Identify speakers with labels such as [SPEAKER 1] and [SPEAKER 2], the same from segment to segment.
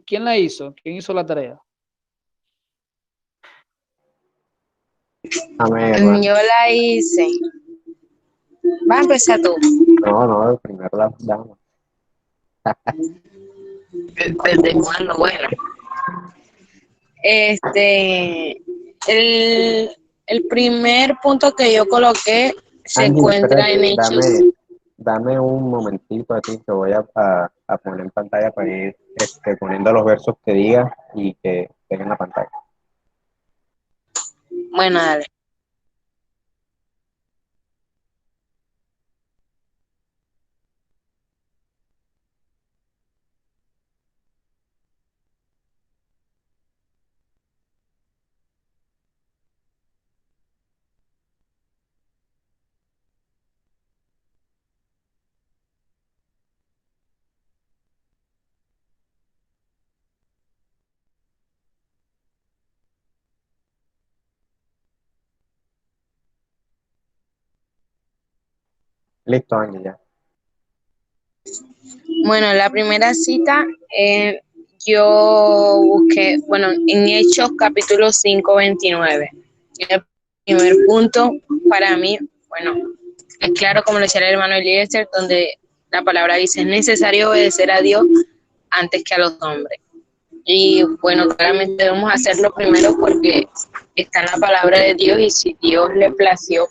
[SPEAKER 1] quién la hizo? ¿Quién hizo la tarea?
[SPEAKER 2] Dame, hermano.
[SPEAKER 3] Yo la hice. Va a empezar tú.
[SPEAKER 2] No, no, primero la dama.
[SPEAKER 3] ¿Desde cuándo? Bueno. Este, el primer punto que yo coloqué se
[SPEAKER 2] Angie,
[SPEAKER 3] encuentra
[SPEAKER 2] espérate,
[SPEAKER 3] en Hechos.
[SPEAKER 2] dame un momentito aquí que voy a poner en pantalla para ir poniendo los versos que diga y que estén en la pantalla.
[SPEAKER 3] Bueno, dale.
[SPEAKER 2] Listo, Angie, ya.
[SPEAKER 3] Bueno, la primera cita yo busqué, bueno, en Hechos capítulo 5 29. El primer punto para mí, bueno, es claro como lo decía el hermano Eliezer, donde la palabra dice, es necesario obedecer a Dios antes que a los hombres. Y bueno, claramente debemos hacerlo primero porque está en la palabra de Dios y si Dios le plació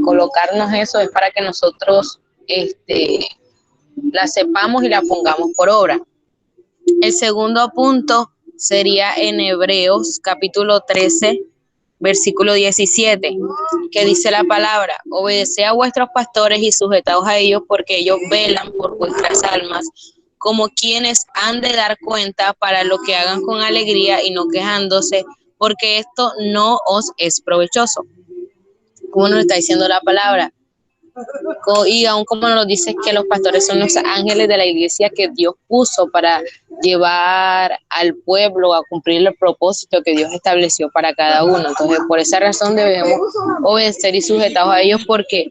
[SPEAKER 3] colocarnos eso es para que nosotros la sepamos y la pongamos por obra. El segundo punto sería en Hebreos capítulo 13, versículo 17, que dice la palabra, obedeced a vuestros pastores y sujetaos a ellos porque ellos velan por vuestras almas como quienes han de dar cuenta para lo que hagan con alegría y no quejándose, porque esto no os es provechoso. Como nos está diciendo la palabra, y aún como nos dice que los pastores son los ángeles de la iglesia que Dios puso para llevar al pueblo a cumplir el propósito que Dios estableció para cada uno. Entonces, por esa razón debemos obedecer y sujetados a ellos porque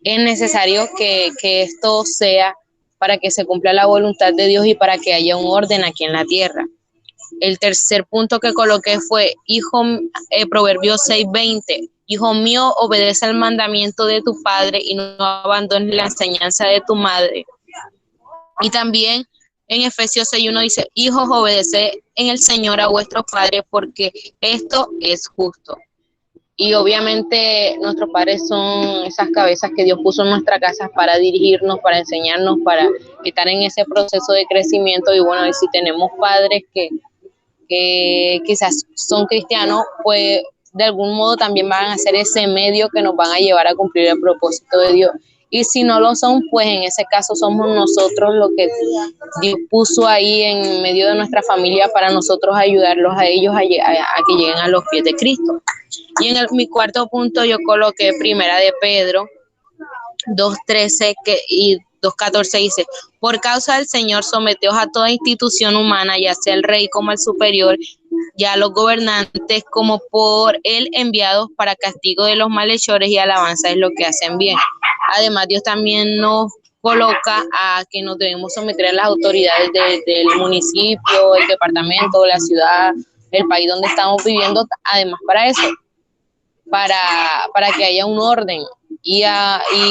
[SPEAKER 3] es necesario que esto sea para que se cumpla la voluntad de Dios y para que haya un orden aquí en la tierra. El tercer punto que coloqué fue, Proverbios 6:20, hijo mío, obedece al mandamiento de tu padre y no abandones la enseñanza de tu madre. Y también en Efesios 6:1 dice, hijos, obedece en el Señor a vuestros padres porque esto es justo. Y obviamente nuestros padres son esas cabezas que Dios puso en nuestra casa para dirigirnos, para enseñarnos, para estar en ese proceso de crecimiento. Y bueno, y si tenemos padres que quizás son cristianos, pues de algún modo también van a ser ese medio que nos van a llevar a cumplir el propósito de Dios. Y si no lo son, pues en ese caso somos nosotros lo que Dios puso ahí en medio de nuestra familia para nosotros ayudarlos a ellos a que lleguen a los pies de Cristo. Y en mi cuarto punto yo coloqué Primera de Pedro 2:13 y 2:14 dice, por causa del Señor someteos a toda institución humana, ya sea el rey como el superior, ya los gobernantes como por él enviados para castigo de los malhechores y alabanza de los que hacen bien. Además, Dios también nos coloca a que nos debemos someter a las autoridades del municipio, el departamento, la ciudad, el país donde estamos viviendo, además para eso, para que haya un orden. Y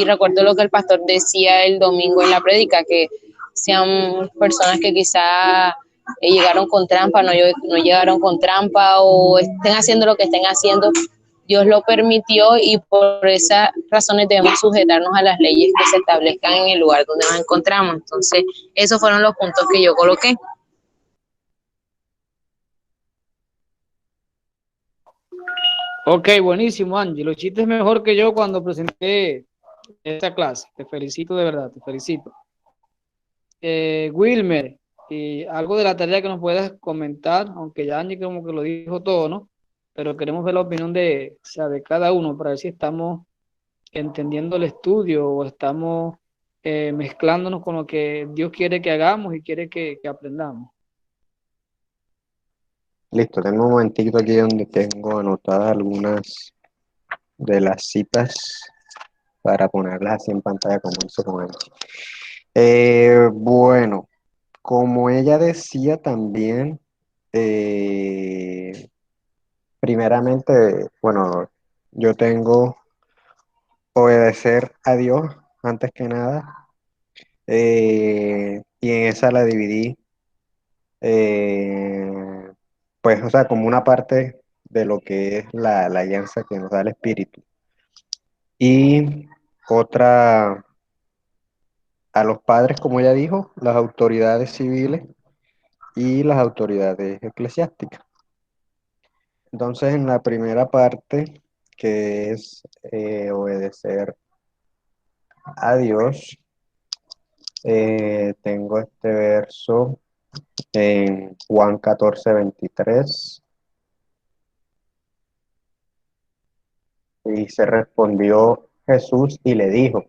[SPEAKER 3] recuerdo lo que el pastor decía el domingo en la prédica, que sean personas que quizá llegaron con trampa, no llegaron con trampa o estén haciendo lo que estén haciendo. Dios lo permitió y por esas razones debemos sujetarnos a las leyes que se establezcan en el lugar donde nos encontramos. Entonces, esos fueron los puntos que yo coloqué.
[SPEAKER 1] Ok, buenísimo, Angie. Lo hiciste mejor que yo cuando presenté esta clase. Te felicito de verdad, te felicito. Wilmer, y algo de la tarea que nos puedas comentar, aunque ya Angie como que lo dijo todo, ¿no? Pero queremos ver la opinión de, o sea, de cada uno para ver si estamos entendiendo el estudio o estamos mezclándonos con lo que Dios quiere que hagamos y quiere que aprendamos.
[SPEAKER 2] Listo, tengo un momentito aquí donde tengo anotadas algunas de las citas para ponerlas así en pantalla como hizo con Angie. Bueno, como ella decía también, eh, primeramente, bueno, yo tengo obedecer a Dios antes que nada, y en esa la dividí, eh, pues, o sea, como una parte de lo que es la alianza que nos da el Espíritu. Y otra, a los padres, como ella dijo, las autoridades civiles y las autoridades eclesiásticas. Entonces, en la primera parte, que es obedecer a Dios, tengo este verso en Juan 14:23, y se respondió Jesús y le dijo,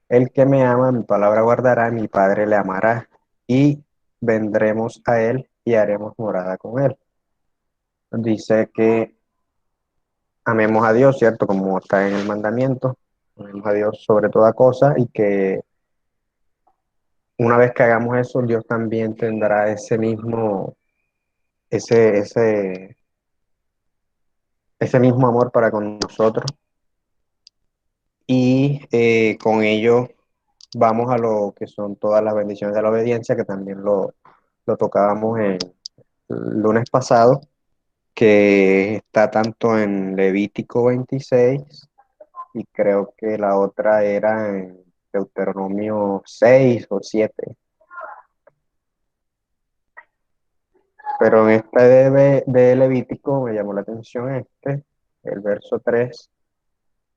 [SPEAKER 2] el que me ama, mi palabra guardará, mi Padre le amará, y vendremos a él y haremos morada con él. Dice que amemos a Dios, ¿cierto? Como está en el mandamiento, amemos a Dios sobre toda cosa, y que una vez que hagamos eso, Dios también tendrá ese, ese, ese mismo amor para con nosotros. Y con ello vamos a lo que son todas las bendiciones de la obediencia, que también lo tocábamos el lunes pasado, que está tanto en Levítico 26, y creo que la otra era en Deuteronomio 6 o 7. Pero en este de Levítico me llamó la atención el verso 3,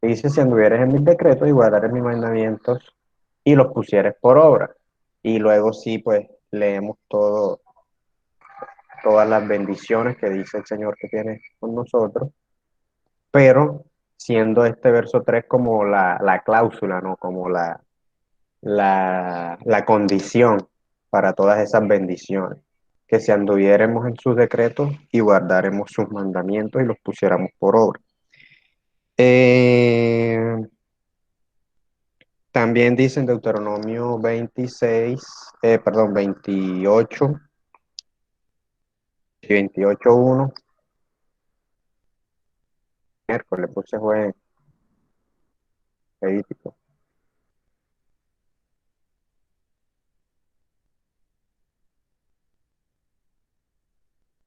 [SPEAKER 2] que dice, si anduvieres en mis decretos y guardares mis mandamientos y los pusieres por obra. Y luego sí, pues leemos todas las bendiciones que dice el Señor que tiene con nosotros, pero siendo este verso 3 como la cláusula, ¿no? Como la condición para todas esas bendiciones, que si anduviéramos en sus decretos y guardáramos sus mandamientos y los pusiéramos por obra. Eh, También dice en Deuteronomio 26, perdón, 28 y 28:1, miércoles, puse fue Levítico.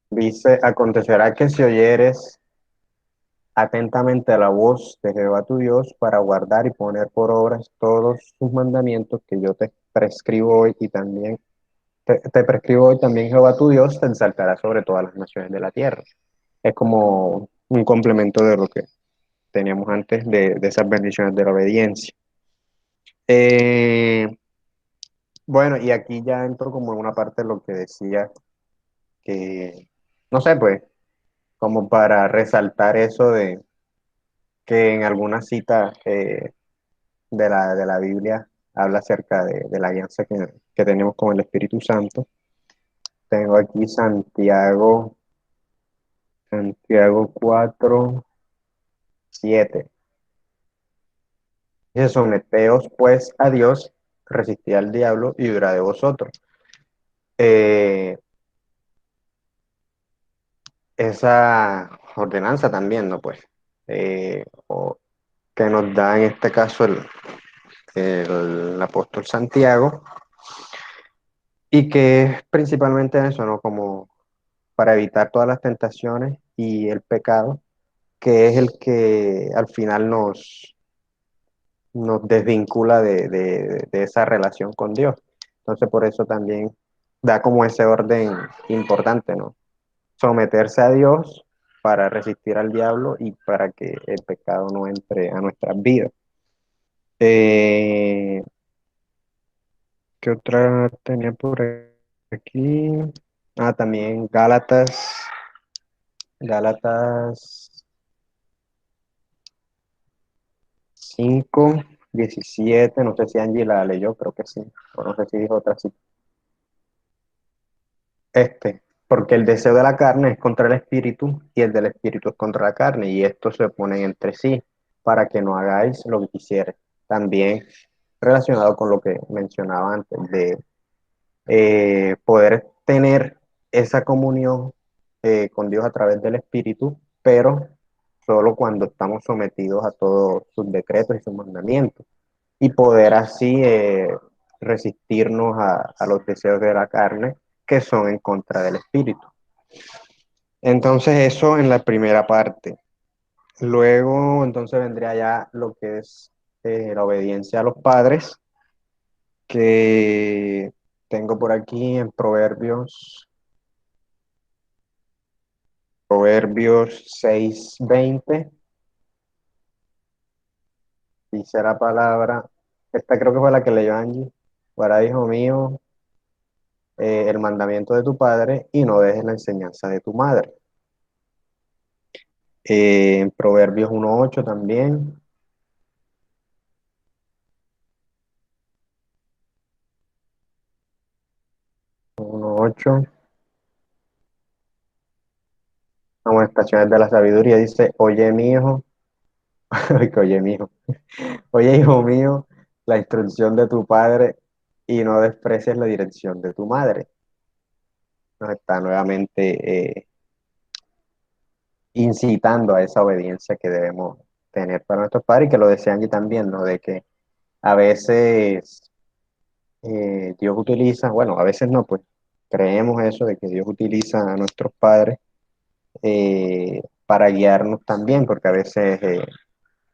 [SPEAKER 2] Dice, acontecerá que si oyeres atentamente a la voz de Jehová tu Dios para guardar y poner por obras todos sus mandamientos que yo te prescribo hoy, y también te prescribo hoy, también Jehová tu Dios te exaltará sobre todas las naciones de la tierra. Es como un complemento de lo que teníamos antes de esas bendiciones de la obediencia. Eh, bueno, y aquí ya entro como en una parte de lo que decía que, no sé, pues, como para resaltar eso de que en alguna cita de la Biblia habla acerca de la alianza que tenemos con el Espíritu Santo. Tengo aquí Santiago 4:7. Dice, someteos pues a Dios, resistid al diablo y huirá de vosotros. Eh, Esa ordenanza también, ¿no? Pues, que nos da en este caso el apóstol Santiago, y que es principalmente eso, ¿no? Como para evitar todas las tentaciones y el pecado, que es el que al final nos desvincula de esa relación con Dios. Entonces, por eso también da como ese orden importante, ¿no? Someterse a Dios para resistir al diablo y para que el pecado no entre a nuestras vidas. Eh, ¿Qué otra tenía por aquí? Ah, también Gálatas 5:17, no sé si Angie la leyó, creo que sí, o no sé si dijo otra, sí. Porque el deseo de la carne es contra el espíritu y el del espíritu es contra la carne, y estos se oponen entre sí para que no hagáis lo que quisierais. También relacionado con lo que mencionaba antes poder tener esa comunión con Dios a través del Espíritu, pero solo cuando estamos sometidos a todos sus decretos y sus mandamientos, y poder así resistirnos a los deseos de la carne que son en contra del Espíritu. Entonces eso en la primera parte. Luego entonces vendría ya lo que es la obediencia a los padres, que tengo por aquí en Proverbios 6:20, dice la palabra, esta creo que fue la que leyó Angie: guarda, hijo mío, el mandamiento de tu padre y no dejes la enseñanza de tu madre. En Proverbios 1:8 también, 1:8, amonestaciones de la sabiduría, dice: oye mi hijo, que oye mi hijo, oye hijo mío, la instrucción de tu padre y no desprecies la dirección de tu madre. Nos está nuevamente incitando a esa obediencia que debemos tener para nuestros padres, y que lo decían allí también, ¿no? De que a veces Dios utiliza, bueno, a veces no, pues creemos eso de que Dios utiliza a nuestros padres para guiarnos también, porque a veces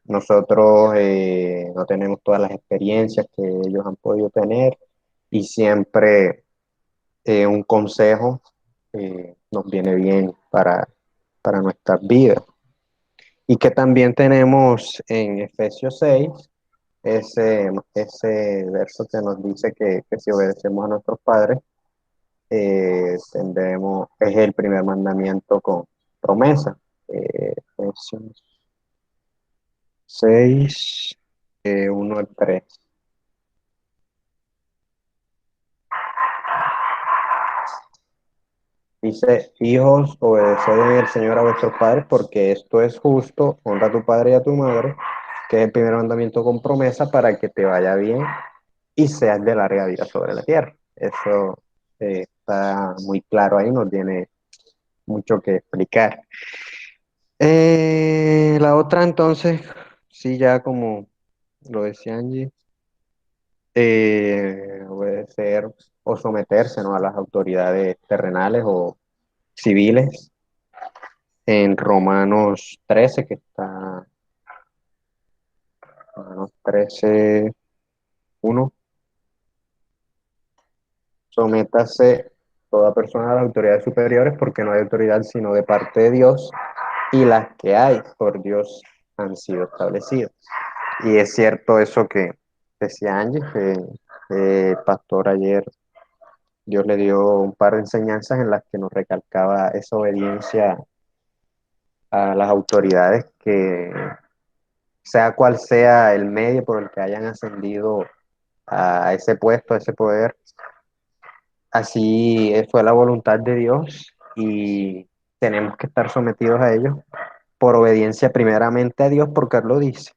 [SPEAKER 2] nosotros no tenemos todas las experiencias que ellos han podido tener, y siempre un consejo nos viene bien para nuestras vidas. Y que también tenemos en Efesios 6 ese verso que nos dice que si obedecemos a nuestros padres, es el primer mandamiento con promesa. Efesios 6, 1 al 3. Dice: hijos, obedeced en el Señor a vuestros padres, porque esto es justo. Honra a tu padre y a tu madre, que es el primer mandamiento con promesa, para que te vaya bien y seas de larga vida sobre la tierra. Eso está muy claro ahí, no tiene mucho que explicar. La otra entonces, sí, ya como lo decía Angie, obedecer o someterse, ¿no?, a las autoridades terrenales o civiles. En Romanos 13, que está Romanos 13:1: sométase toda persona a las autoridades superiores, porque no hay autoridad sino de parte de Dios, y las que hay por Dios han sido establecidas. Y es cierto eso que decía Angie, que el pastor ayer, Dios le dio un par de enseñanzas en las que nos recalcaba esa obediencia a las autoridades, que sea cual sea el medio por el que hayan ascendido a ese puesto, a ese poder, así fue la voluntad de Dios, y tenemos que estar sometidos a ellos por obediencia primeramente a Dios, porque Él lo dice.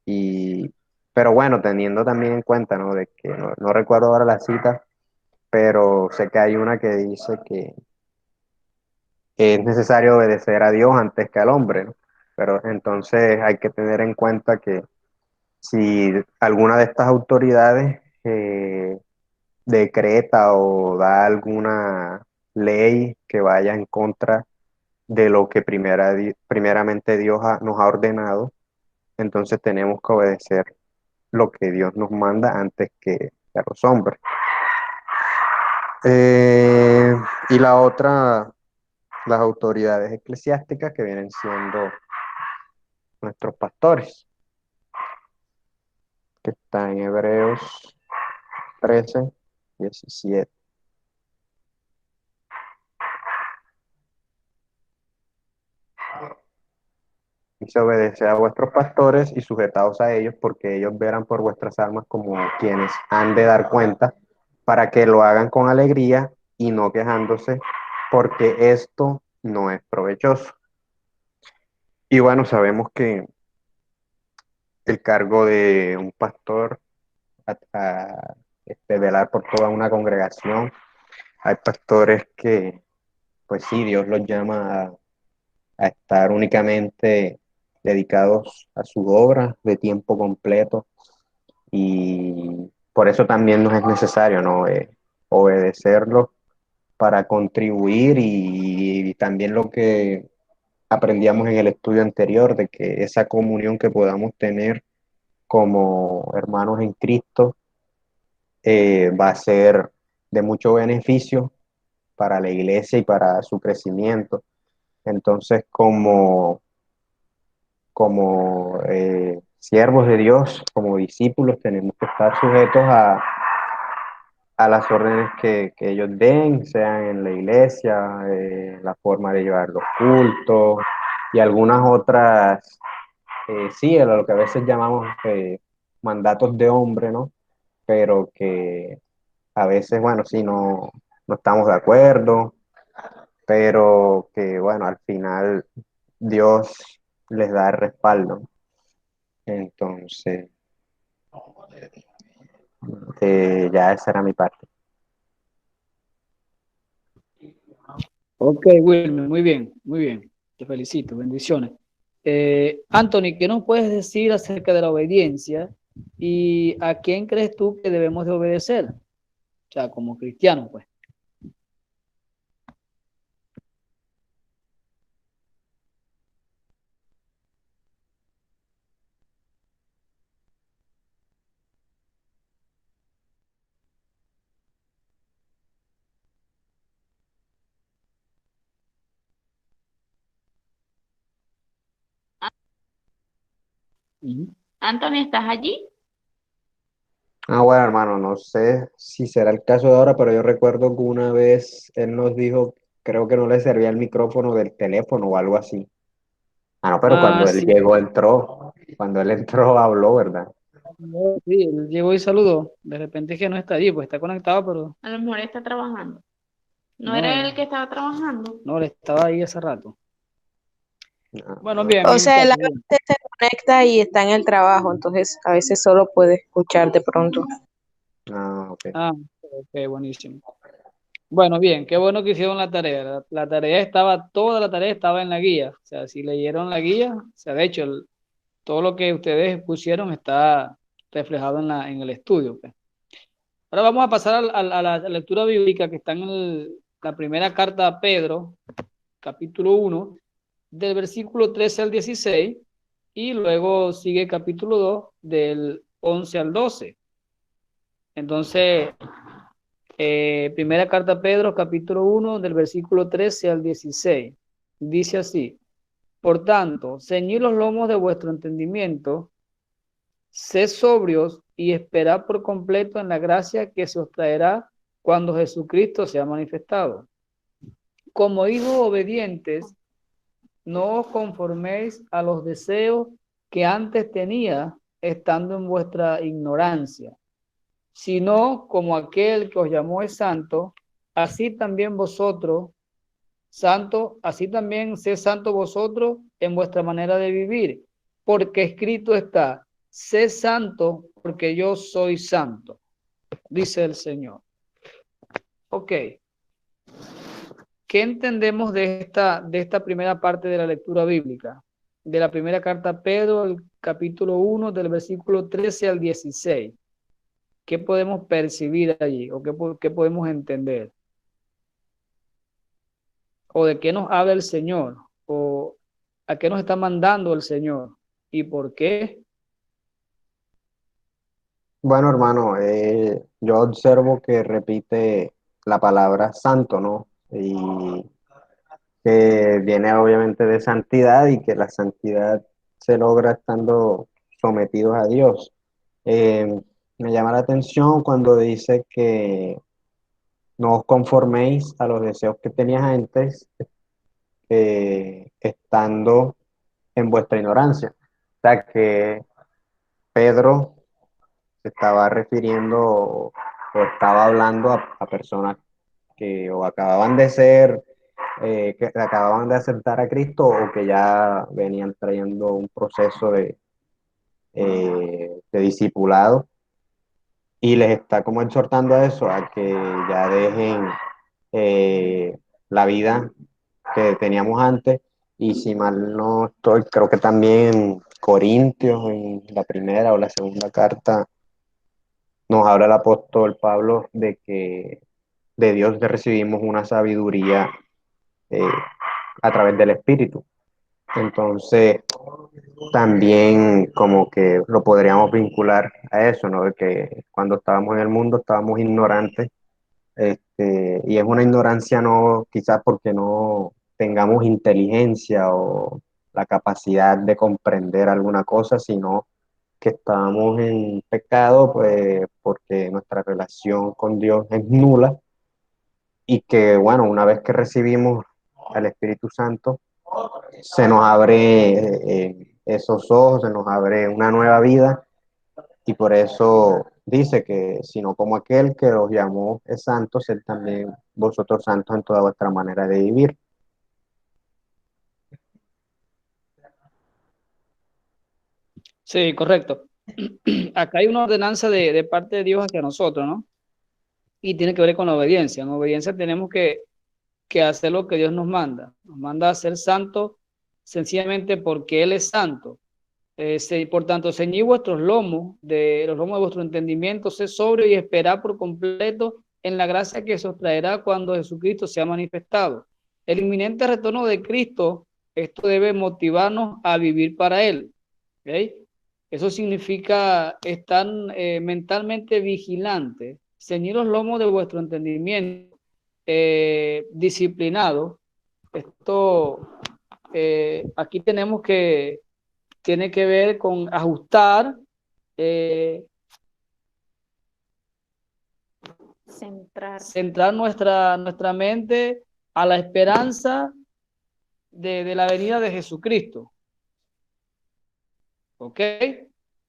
[SPEAKER 2] Y, pero bueno, teniendo también en cuenta, ¿no?, de que no recuerdo ahora la cita, pero sé que hay una que dice que es necesario obedecer a Dios antes que al hombre, ¿no? Pero entonces hay que tener en cuenta que si alguna de estas autoridades decreta o da alguna ley que vaya en contra de lo que primeramente Dios nos ha ordenado, entonces tenemos que obedecer lo que Dios nos manda antes que a los hombres. Y la otra, las autoridades eclesiásticas, que vienen siendo nuestros pastores, que está en Hebreos 13:17. Y se obedece a vuestros pastores y sujetaos a ellos, porque ellos verán por vuestras almas como quienes han de dar cuenta, para que lo hagan con alegría y no quejándose, porque esto no es provechoso. Y bueno, sabemos que el cargo de un pastor velar por toda una congregación. Hay pastores que, pues sí, Dios los llama a estar únicamente dedicados a su obra de tiempo completo y por eso también nos es necesario, ¿no? Obedecerlo para contribuir y también lo que aprendíamos en el estudio anterior, de que esa comunión que podamos tener como hermanos en Cristo va a ser de mucho beneficio para la iglesia y para su crecimiento. Entonces, como siervos de Dios, como discípulos, tenemos que estar sujetos a las órdenes que ellos den, sean en la iglesia, la forma de llevar los cultos y algunas otras, sí, a lo que a veces llamamos mandatos de hombre, ¿no? Pero que a veces, bueno, sí, no estamos de acuerdo, pero que, bueno, al final Dios les da el respaldo. Entonces, ya esa era mi parte.
[SPEAKER 1] Ok, Wilmer, muy bien, muy bien. Te felicito, bendiciones. Anthony, ¿qué nos puedes decir acerca de la obediencia y a quién crees tú que debemos de obedecer? O sea, como cristianos, pues. Ujú.
[SPEAKER 4] Anthony, ¿estás allí?
[SPEAKER 2] Bueno, hermano, no sé si será el caso de ahora, pero yo recuerdo que una vez él nos dijo, creo que no le servía el micrófono del teléfono o algo así. No, pero
[SPEAKER 1] Ah,
[SPEAKER 2] cuando él
[SPEAKER 1] sí,
[SPEAKER 2] llegó, entró. Cuando él entró, habló, ¿verdad?
[SPEAKER 1] sí, él llegó y saludó. De repente es que no está allí, pues está conectado, pero
[SPEAKER 4] A lo mejor está trabajando. ¿No era él
[SPEAKER 1] no,
[SPEAKER 4] el que estaba trabajando?
[SPEAKER 1] no, él estaba ahí hace rato. Bueno,
[SPEAKER 2] No.
[SPEAKER 1] bien,
[SPEAKER 3] O
[SPEAKER 1] bien,
[SPEAKER 3] sea, él a
[SPEAKER 1] muchachos, bien.
[SPEAKER 3] veces se conecta y está en el trabajo, entonces a veces solo puede escuchar de pronto.
[SPEAKER 2] Ok.
[SPEAKER 1] Ah, ok, buenísimo. Bueno, bien, qué bueno que hicieron la tarea. La tarea estaba, toda la tarea estaba en la guía. O sea, si leyeron la guía, o sea, de hecho, todo lo que ustedes pusieron está reflejado en el estudio, pues. Ahora vamos a pasar a la lectura bíblica que está en la primera carta a Pedro, capítulo 1, del versículo 13 al 16, y luego sigue capítulo 2, del 11 al 12. Entonces, primera carta a Pedro, capítulo 1, del versículo 13 al 16. Dice así: Por tanto, ceñid los lomos de vuestro entendimiento, sed sobrios y esperad por completo en la gracia que se os traerá cuando Jesucristo sea manifestado. Como hijos obedientes, no os conforméis a los deseos que antes tenía estando en vuestra ignorancia, sino como aquel que os llamó es santo, así también vosotros, santo, así también sed santo vosotros en vuestra manera de vivir, porque escrito está, sed santo porque yo soy santo, dice el Señor. Ok, ¿qué entendemos de esta primera parte de la lectura bíblica? De la primera carta a Pedro, el capítulo 1, del versículo 13 al 16. ¿Qué podemos percibir allí o qué podemos entender? ¿O de qué nos habla el Señor? ¿O a qué nos está mandando el Señor? ¿Y por qué?
[SPEAKER 2] Bueno, hermano, yo observo que repite la palabra santo, ¿no? Y que viene obviamente de santidad y que la santidad se logra estando sometidos a Dios. Me llama la atención cuando dice que no os conforméis a los deseos que tenías antes, estando en vuestra ignorancia. O sea que Pedro se estaba refiriendo o estaba hablando a personas que o acababan de ser, que acababan de aceptar a Cristo o que ya venían trayendo un proceso de discipulado y les está como exhortando a eso, a que ya dejen la vida que teníamos antes. Y si mal no estoy, creo que también Corintios, en la primera o la segunda carta, nos habla el apóstol Pablo de que de Dios recibimos una sabiduría eh, a través del Espíritu. Entonces, también como que lo podríamos vincular a eso, ¿no? De que cuando estábamos en el mundo estábamos ignorantes, y es una ignorancia no quizás porque no tengamos inteligencia o la capacidad de comprender alguna cosa, sino que estábamos en pecado, pues porque nuestra relación con Dios es nula y que, bueno, una vez que recibimos al Espíritu Santo, se nos abre esos ojos, se nos abre una nueva vida y por eso dice que sino como aquel que los llamó es santos, él también vosotros santos en toda vuestra manera de vivir.
[SPEAKER 1] Sí, correcto. Acá hay una ordenanza de parte de Dios hacia nosotros, ¿no? Y tiene que ver con la obediencia. En obediencia tenemos que hacer lo que Dios nos manda. Nos manda a ser santos sencillamente porque Él es santo. Por tanto, ceñid vuestros lomos, de los lomos de vuestro entendimiento, sed sobrio y esperad por completo en la gracia que se os traerá cuando Jesucristo sea manifestado. El inminente retorno de Cristo, esto debe motivarnos a vivir para Él. ¿Okay? Eso significa estar mentalmente vigilante, ceñid los lomos de vuestro entendimiento, disciplinado. Esto aquí tenemos que tiene que ver con ajustar, eh, centrar nuestra mente a la esperanza de la venida de Jesucristo. ¿Ok?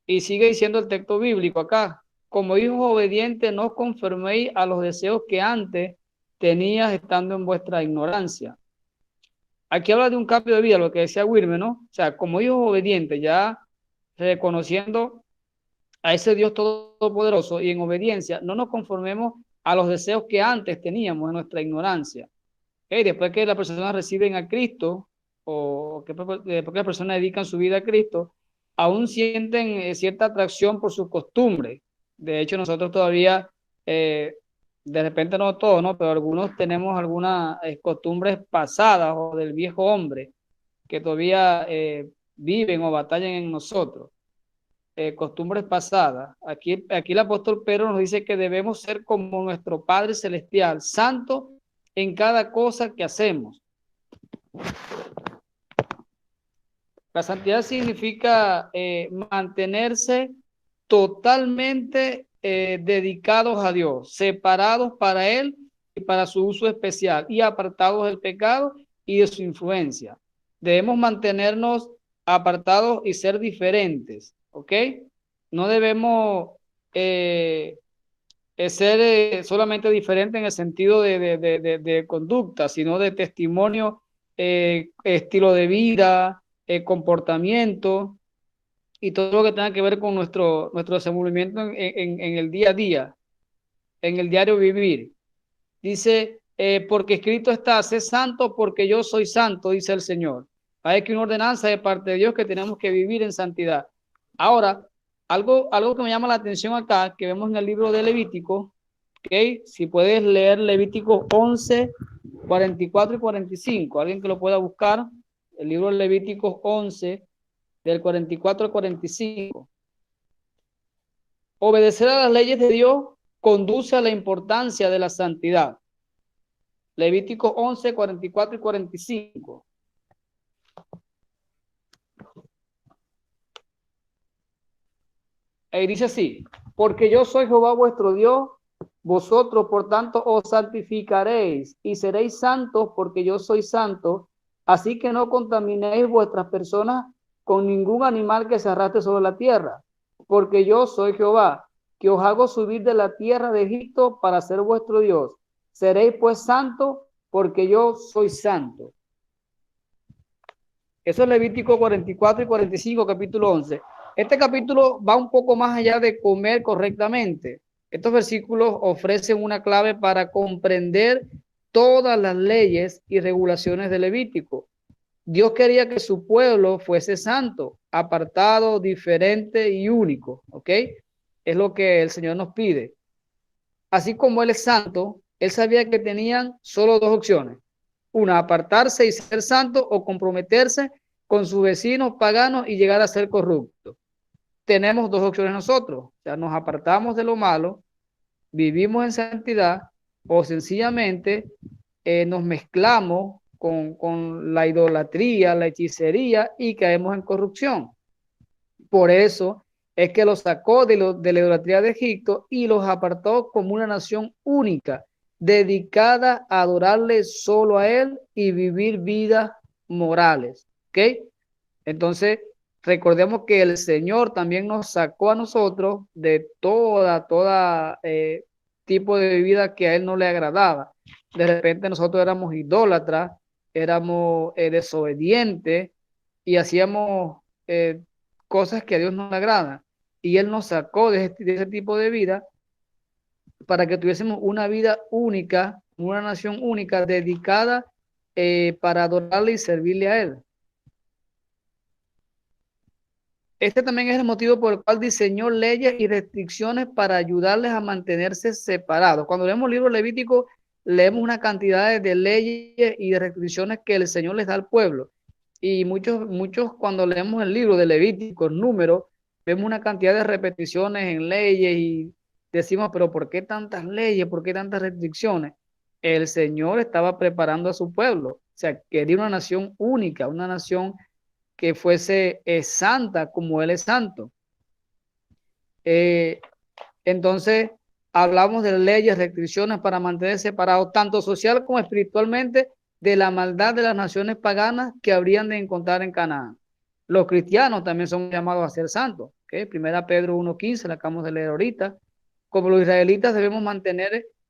[SPEAKER 1] Y sigue diciendo el texto bíblico acá, como hijos obedientes no os conforméis a los deseos que antes tenías estando en vuestra ignorancia. Aquí habla de un cambio de vida, lo que decía Wilmer, ¿no? O sea, como hijos obedientes, ya reconociendo a ese Dios todopoderoso y en obediencia, no nos conformemos a los deseos que antes teníamos en nuestra ignorancia. ¿Okay? Después que las personas reciben a Cristo o que después que las personas dedican su vida a Cristo, aún sienten cierta atracción por sus costumbres. De hecho, nosotros todavía, de repente no todos, ¿no? Pero algunos tenemos algunas costumbres pasadas o del viejo hombre que todavía viven o batallan en nosotros. Costumbres pasadas. Aquí el apóstol Pedro nos dice que debemos ser como nuestro Padre Celestial, santo en cada cosa que hacemos. La santidad significa mantenerse totalmente dedicados a Dios, separados para Él y para su uso especial y apartados del pecado y de su influencia. Debemos mantenernos apartados y ser diferentes, ¿ok? No debemos ser solamente diferentes en el sentido de conducta, sino de testimonio, estilo de vida, comportamiento y todo lo que tenga que ver con nuestro desenvolvimiento en el día a día, en el diario vivir. Dice, porque escrito está, sé santo porque yo soy santo, dice el Señor. Hay que una ordenanza de parte de Dios que tenemos que vivir en santidad. Ahora, algo que me llama la atención acá, que vemos en el libro de Levítico, ¿okay? Si puedes leer Levítico 11, 44 y 45, alguien que lo pueda buscar, el libro de Levítico 11, del 44 al 45. Obedecer a las leyes de Dios conduce a la importancia de la santidad. Levítico 11, 44 y 45. Y dice así, porque yo soy Jehová vuestro Dios, vosotros por tanto os santificaréis y seréis santos porque yo soy santo, así que no contaminéis vuestras personas con ningún animal que se arrastre sobre la tierra, porque yo soy Jehová, que os hago subir de la tierra de Egipto para ser vuestro Dios. Seréis pues santos porque yo soy santo. Eso es Levítico 44 y 45, capítulo 11. Este capítulo va un poco más allá de comer correctamente. Estos versículos ofrecen una clave para comprender todas las leyes y regulaciones de Levítico. Dios quería que su pueblo fuese santo, apartado, diferente y único, ¿ok? Es lo que el Señor nos pide. Así como Él es santo, Él sabía que tenían solo dos opciones. Una, apartarse y ser santo, o comprometerse con sus vecinos paganos y llegar a ser corrupto. Tenemos dos opciones nosotros. O sea, nos apartamos de lo malo, vivimos en santidad, o sencillamente nos mezclamos con la idolatría, la hechicería, y caemos en corrupción. Por eso es que los sacó de la idolatría de Egipto y los apartó como una nación única, dedicada a adorarle solo a Él y vivir vidas morales. ¿Ok? Entonces, recordemos que el Señor también nos sacó a nosotros de toda tipo de vida que a Él no le agradaba. De repente nosotros éramos idólatras, éramos desobedientes y hacíamos cosas que a Dios no le agradan. Y Él nos sacó de ese tipo de vida para que tuviésemos una vida única, una nación única, dedicada para adorarle y servirle a Él. Este también es el motivo por el cual diseñó leyes y restricciones para ayudarles a mantenerse separados. Cuando leemos el libro Levítico, leemos una cantidad de leyes y de restricciones que el Señor les da al pueblo. Y muchos cuando leemos el libro de Levítico, Números, vemos una cantidad de repeticiones en leyes y decimos, pero ¿por qué tantas leyes? ¿Por qué tantas restricciones? El Señor estaba preparando a su pueblo. O sea, quería una nación única, una nación que fuese santa como Él es santo. Entonces, hablamos de leyes, restricciones para mantener separados, tanto social como espiritualmente, de la maldad de las naciones paganas que habrían de encontrar en Canaán. Los cristianos también son llamados a ser santos. ¿Okay? Primera Pedro 1:15, la acabamos de leer ahorita. Como los israelitas debemos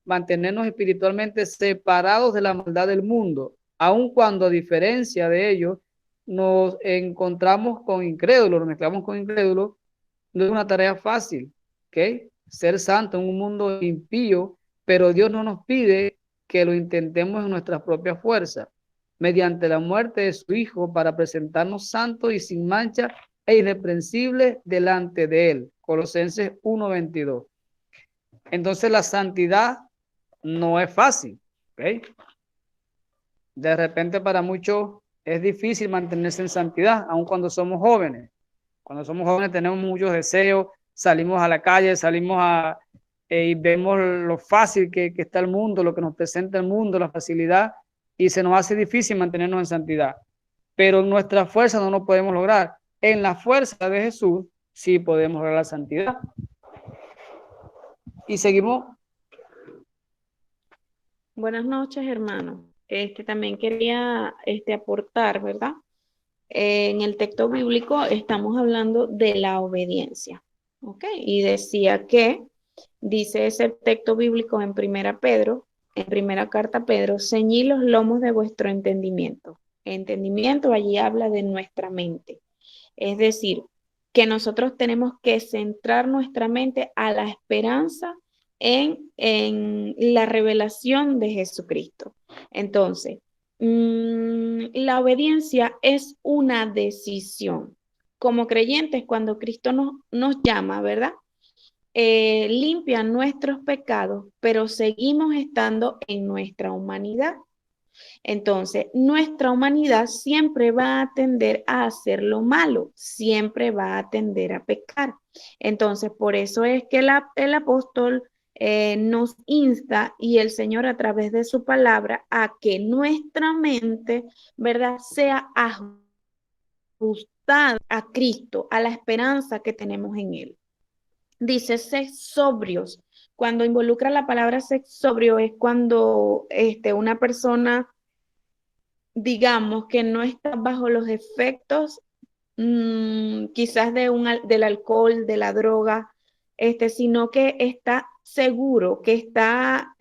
[SPEAKER 1] mantenernos espiritualmente separados de la maldad del mundo, aun cuando a diferencia de ellos nos encontramos con incrédulos, nos mezclamos con incrédulos, no es una tarea fácil, ¿ok? Ser santo en un mundo impío, pero Dios no nos pide que lo intentemos en nuestras propias fuerzas, mediante la muerte de su Hijo para presentarnos santos y sin mancha e irreprensibles delante de Él. Colosenses 1:22. Entonces la santidad no es fácil, ¿ok? De repente para muchos es difícil mantenerse en santidad, aun cuando somos jóvenes. Cuando somos jóvenes tenemos muchos deseos, salimos a la calle, y vemos lo fácil que está el mundo, lo que nos presenta el mundo, la facilidad, y se nos hace difícil mantenernos en santidad. Pero en nuestra fuerza no lo podemos lograr. En la fuerza de Jesús sí podemos lograr la santidad. Y seguimos.
[SPEAKER 4] Buenas noches, hermano. También quería aportar, ¿verdad? En el texto bíblico estamos hablando de la obediencia, ¿ok? Y decía que, dice ese texto bíblico en primera carta a Pedro, ceñid los lomos de vuestro entendimiento. Entendimiento allí habla de nuestra mente. Es decir, que nosotros tenemos que centrar nuestra mente a la esperanza en la revelación de Jesucristo. Entonces, la obediencia es una decisión. Como creyentes, cuando Cristo nos llama, ¿verdad? Limpia nuestros pecados, pero seguimos estando en nuestra humanidad. Entonces, nuestra humanidad siempre va a tender a hacer lo malo, siempre va a tender a pecar. Entonces, por eso es que el apóstol nos insta y el Señor a través de su palabra a que nuestra mente, ¿verdad?, sea ajustada a Cristo, a la esperanza que tenemos en Él. Dice, sed sobrios. Cuando involucra la palabra sed sobrio es cuando una persona, digamos, que no está bajo los efectos quizás del alcohol, de la droga, sino que está seguro, que está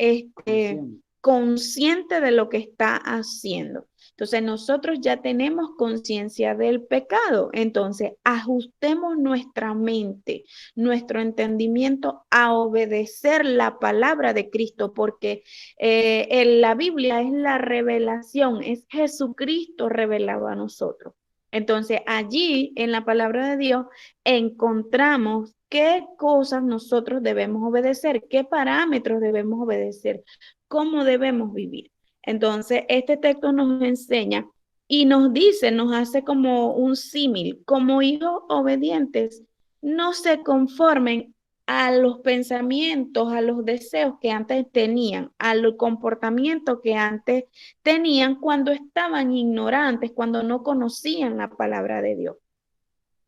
[SPEAKER 4] consciente de lo que está haciendo. Entonces nosotros ya tenemos conciencia del pecado. Entonces ajustemos nuestra mente, nuestro entendimiento a obedecer la palabra de Cristo, porque en la Biblia es la revelación, es Jesucristo revelado a nosotros. Entonces allí en la palabra de Dios encontramos qué cosas nosotros debemos obedecer, qué parámetros debemos obedecer, cómo debemos vivir. Entonces, este texto nos enseña y nos dice, nos hace como un símil, como hijos obedientes, no se conformen a los pensamientos, a los deseos que antes tenían, al comportamiento que antes tenían cuando estaban ignorantes, cuando no conocían la palabra de Dios.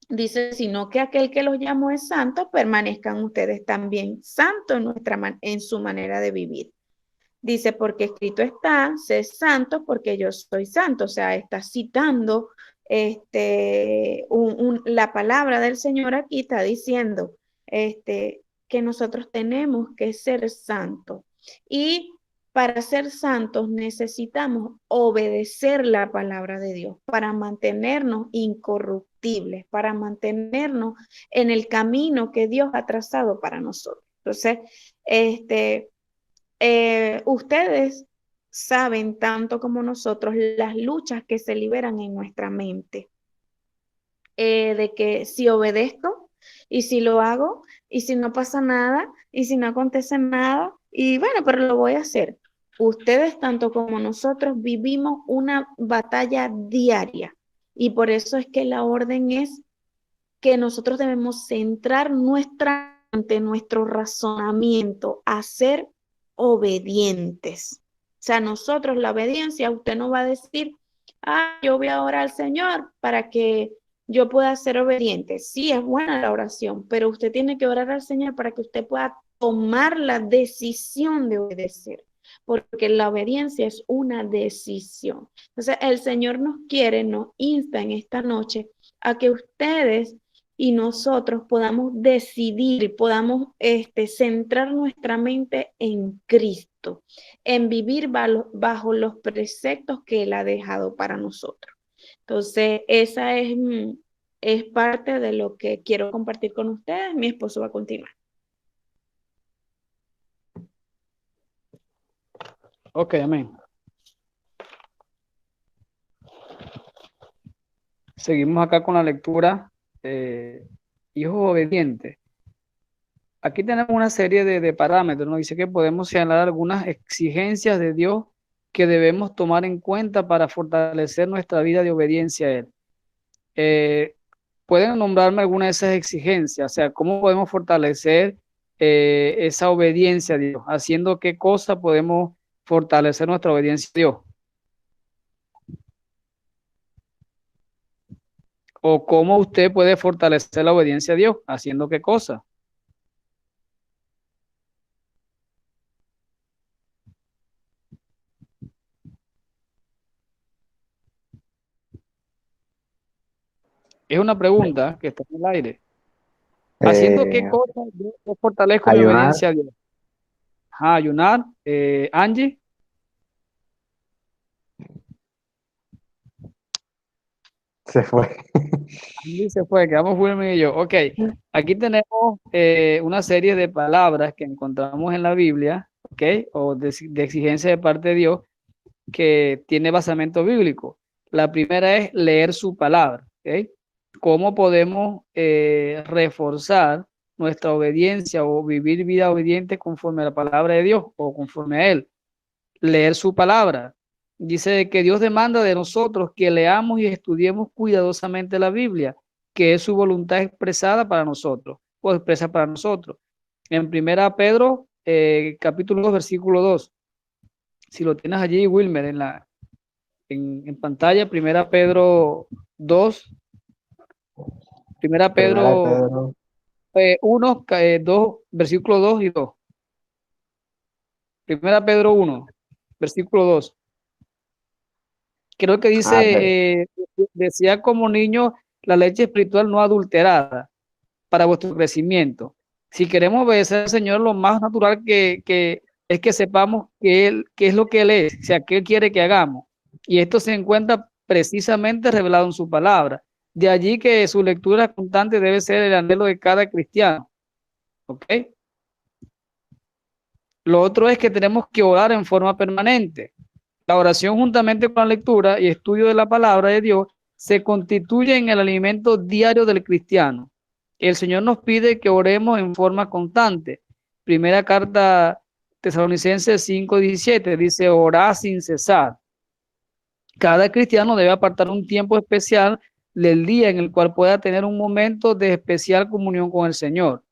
[SPEAKER 4] Dice, sino que aquel que los llamó es santo, permanezcan ustedes también santos en su manera de vivir. Dice, porque escrito está, sé santo porque yo soy santo. O sea, está citando la palabra del Señor aquí, está diciendo que nosotros tenemos que ser santos. Y para ser santos necesitamos obedecer la palabra de Dios para mantenernos incorruptibles, para mantenernos en el camino que Dios ha trazado para nosotros. Entonces, ustedes saben tanto como nosotros las luchas que se liberan en nuestra mente, de que si obedezco y si lo hago y si no pasa nada y si no acontece nada y bueno, pero lo voy a hacer. Ustedes tanto como nosotros vivimos una batalla diaria y por eso es que la orden es que nosotros debemos centrar nuestra mente, nuestro razonamiento a ser obedientes. O sea, nosotros la obediencia, usted no va a decir, yo voy a orar al Señor para que yo pueda ser obediente. Sí, es buena la oración, pero usted tiene que orar al Señor para que usted pueda tomar la decisión de obedecer, porque la obediencia es una decisión. Entonces, el Señor nos quiere, nos insta en esta noche a que ustedes y nosotros podamos decidir, podamos centrar nuestra mente en Cristo, en vivir bajo los preceptos que Él ha dejado para nosotros. Entonces, esa es parte de lo que quiero compartir con ustedes. Mi esposo va a continuar.
[SPEAKER 1] Ok, amén. Seguimos acá con la lectura. Hijos obedientes. Aquí tenemos una serie de parámetros, ¿no? Dice que podemos señalar algunas exigencias de Dios que debemos tomar en cuenta para fortalecer nuestra vida de obediencia a Él. ¿Pueden nombrarme alguna de esas exigencias? O sea, ¿cómo podemos fortalecer esa obediencia a Dios? ¿Haciendo qué cosa podemos fortalecer nuestra obediencia a Dios? ¿O cómo usted puede fortalecer la obediencia a Dios? ¿Haciendo qué cosa? Es una pregunta que está en el aire. ¿Haciendo qué
[SPEAKER 2] Eh,
[SPEAKER 1] cosa yo fortalezco mi
[SPEAKER 2] ayunar,
[SPEAKER 1] obediencia a Dios? Ayunar. Angie.
[SPEAKER 2] se fue.
[SPEAKER 1] Angie se fue, quedamos Wilmer y yo. Ok, aquí tenemos una serie de palabras que encontramos en la Biblia, ok, o de exigencia de parte de Dios que tiene basamento bíblico. La primera es leer su palabra, ok. ¿Cómo podemos reforzar nuestra obediencia o vivir vida obediente conforme a la palabra de Dios o conforme a Él? Leer su palabra. Dice que Dios demanda de nosotros que leamos y estudiemos cuidadosamente la Biblia, que es su voluntad expresada para nosotros, o expresa para nosotros. En primera Pedro, capítulo 2, versículo 2. Si lo tienes allí, Wilmer, en pantalla, primera Pedro 2, primera
[SPEAKER 2] Primera de
[SPEAKER 1] Pedro
[SPEAKER 2] Pedro.
[SPEAKER 1] 1, 2, versículo 2 y 2. Primera Pedro 1, versículo 2. Creo que dice, decía como niño, la leche espiritual no adulterada para vuestro crecimiento. Si queremos obedecer al Señor, lo más natural que es que sepamos qué es lo que Él es, o sea, qué Él quiere que hagamos. Y esto se encuentra precisamente revelado en su palabra. De allí que su lectura constante debe ser el anhelo de cada cristiano. ¿Ok? Lo otro es que tenemos que orar en forma permanente. La oración juntamente con la lectura y estudio de la palabra de Dios se constituye en el alimento diario del cristiano. El Señor nos pide que oremos en forma constante. Primera carta Tesalonicenses 5:17 dice, orad sin cesar. Cada cristiano debe apartar un tiempo especial del día en el cual pueda tener un momento de especial comunión con el Señor.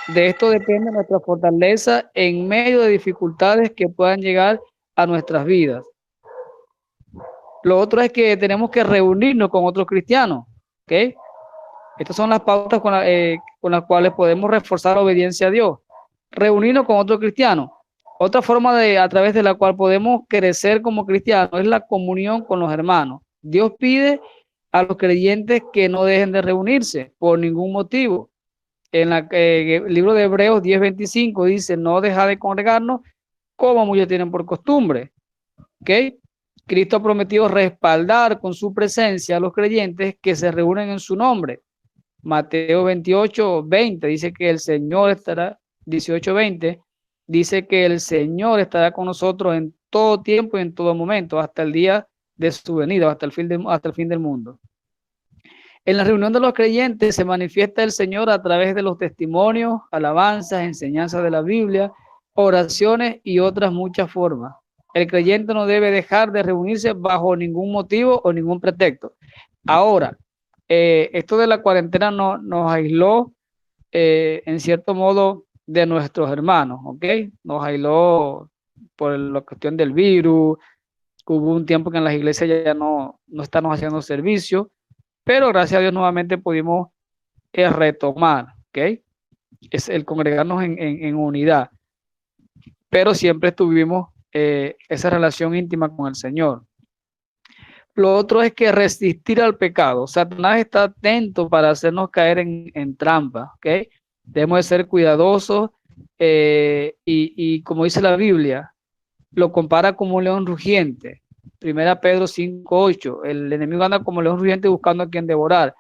[SPEAKER 1] De esto depende nuestra fortaleza en medio de dificultades que puedan llegar a nuestras vidas. Lo otro es que tenemos que reunirnos con otros cristianos, ¿ok? Estas son las pautas con las cuales podemos reforzar la obediencia a Dios. Reunirnos con otros cristianos. Otra forma a través de la cual podemos crecer como cristianos es la comunión con los hermanos. Dios pide a los creyentes que no dejen de reunirse por ningún motivo. En el libro de Hebreos 10:25 dice, no deja de congregarnos como muchos tienen por costumbre. ¿Ok? Cristo ha prometido respaldar con su presencia a los creyentes que se reúnen en su nombre. Mateo 28:20 dice que el Señor estará, 18:20 dice que el Señor estará con nosotros en todo tiempo y en todo momento, hasta el día de su venida, hasta el fin del mundo. En la reunión de los creyentes se manifiesta el Señor a través de los testimonios, alabanzas, enseñanzas de la Biblia, oraciones y otras muchas formas. El creyente no debe dejar de reunirse bajo ningún motivo o ningún pretexto. Ahora, esto de la cuarentena nos aisló en cierto modo de nuestros hermanos, ¿ok? Nos aisló por la cuestión del virus. Hubo un tiempo que en las iglesias ya no estamos haciendo servicio, pero gracias a Dios nuevamente pudimos retomar, ¿ok? Es el congregarnos en unidad, pero siempre tuvimos esa relación íntima con el Señor. Lo otro es que resistir al pecado. Satanás está atento para hacernos caer en trampa, ¿ok? Debemos de ser cuidadosos y como dice la Biblia, lo compara como un león rugiente. Primera Pedro 5:8, el enemigo anda como león rugiente buscando a quien devorar,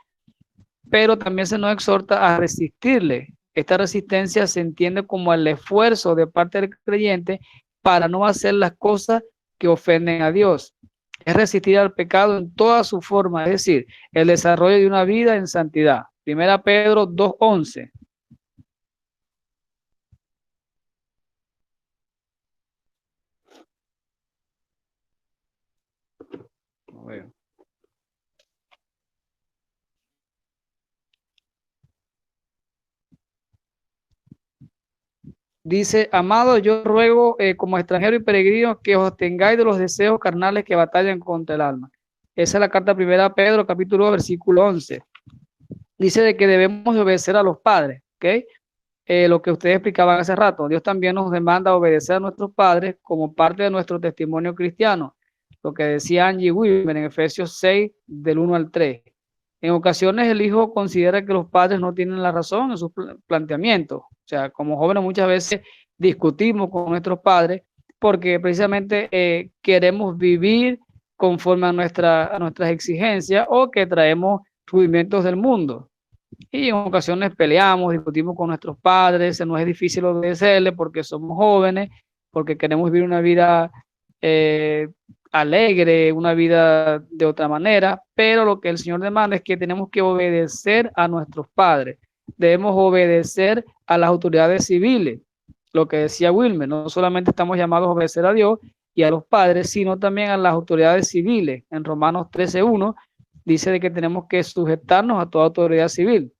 [SPEAKER 1] pero también se nos exhorta a resistirle. Esta resistencia se entiende como el esfuerzo de parte del creyente para no hacer las cosas que ofenden a Dios. Es resistir al pecado en toda su forma, es decir, el desarrollo de una vida en santidad. Primera Pedro 2:11. Dice, amado, yo ruego como extranjero y peregrino que os tengáis de los deseos carnales que batallan contra el alma. Esa es la carta primera a Pedro, capítulo 2, versículo 11. Dice de que debemos obedecer a los padres, ¿ok? Lo que ustedes explicaban hace rato. Dios también nos demanda obedecer a nuestros padres como parte de nuestro testimonio cristiano. Lo que decía Angie Wilmer en Efesios 6, del 1 al 3. En ocasiones el hijo considera que los padres no tienen la razón en sus planteamientos. O sea, como jóvenes muchas veces discutimos con nuestros padres porque precisamente queremos vivir conforme a nuestras exigencias o que traemos rudimentos del mundo. Y en ocasiones peleamos, discutimos con nuestros padres, se nos es difícil obedecerles porque somos jóvenes, porque queremos vivir una vida alegre, una vida de otra manera, pero lo que el Señor demanda es que tenemos que obedecer a nuestros padres, debemos obedecer a las autoridades civiles, lo que decía Wilmer, no solamente estamos llamados a obedecer a Dios y a los padres, sino también a las autoridades civiles. En Romanos 13:1 dice de que tenemos que sujetarnos a toda autoridad civil.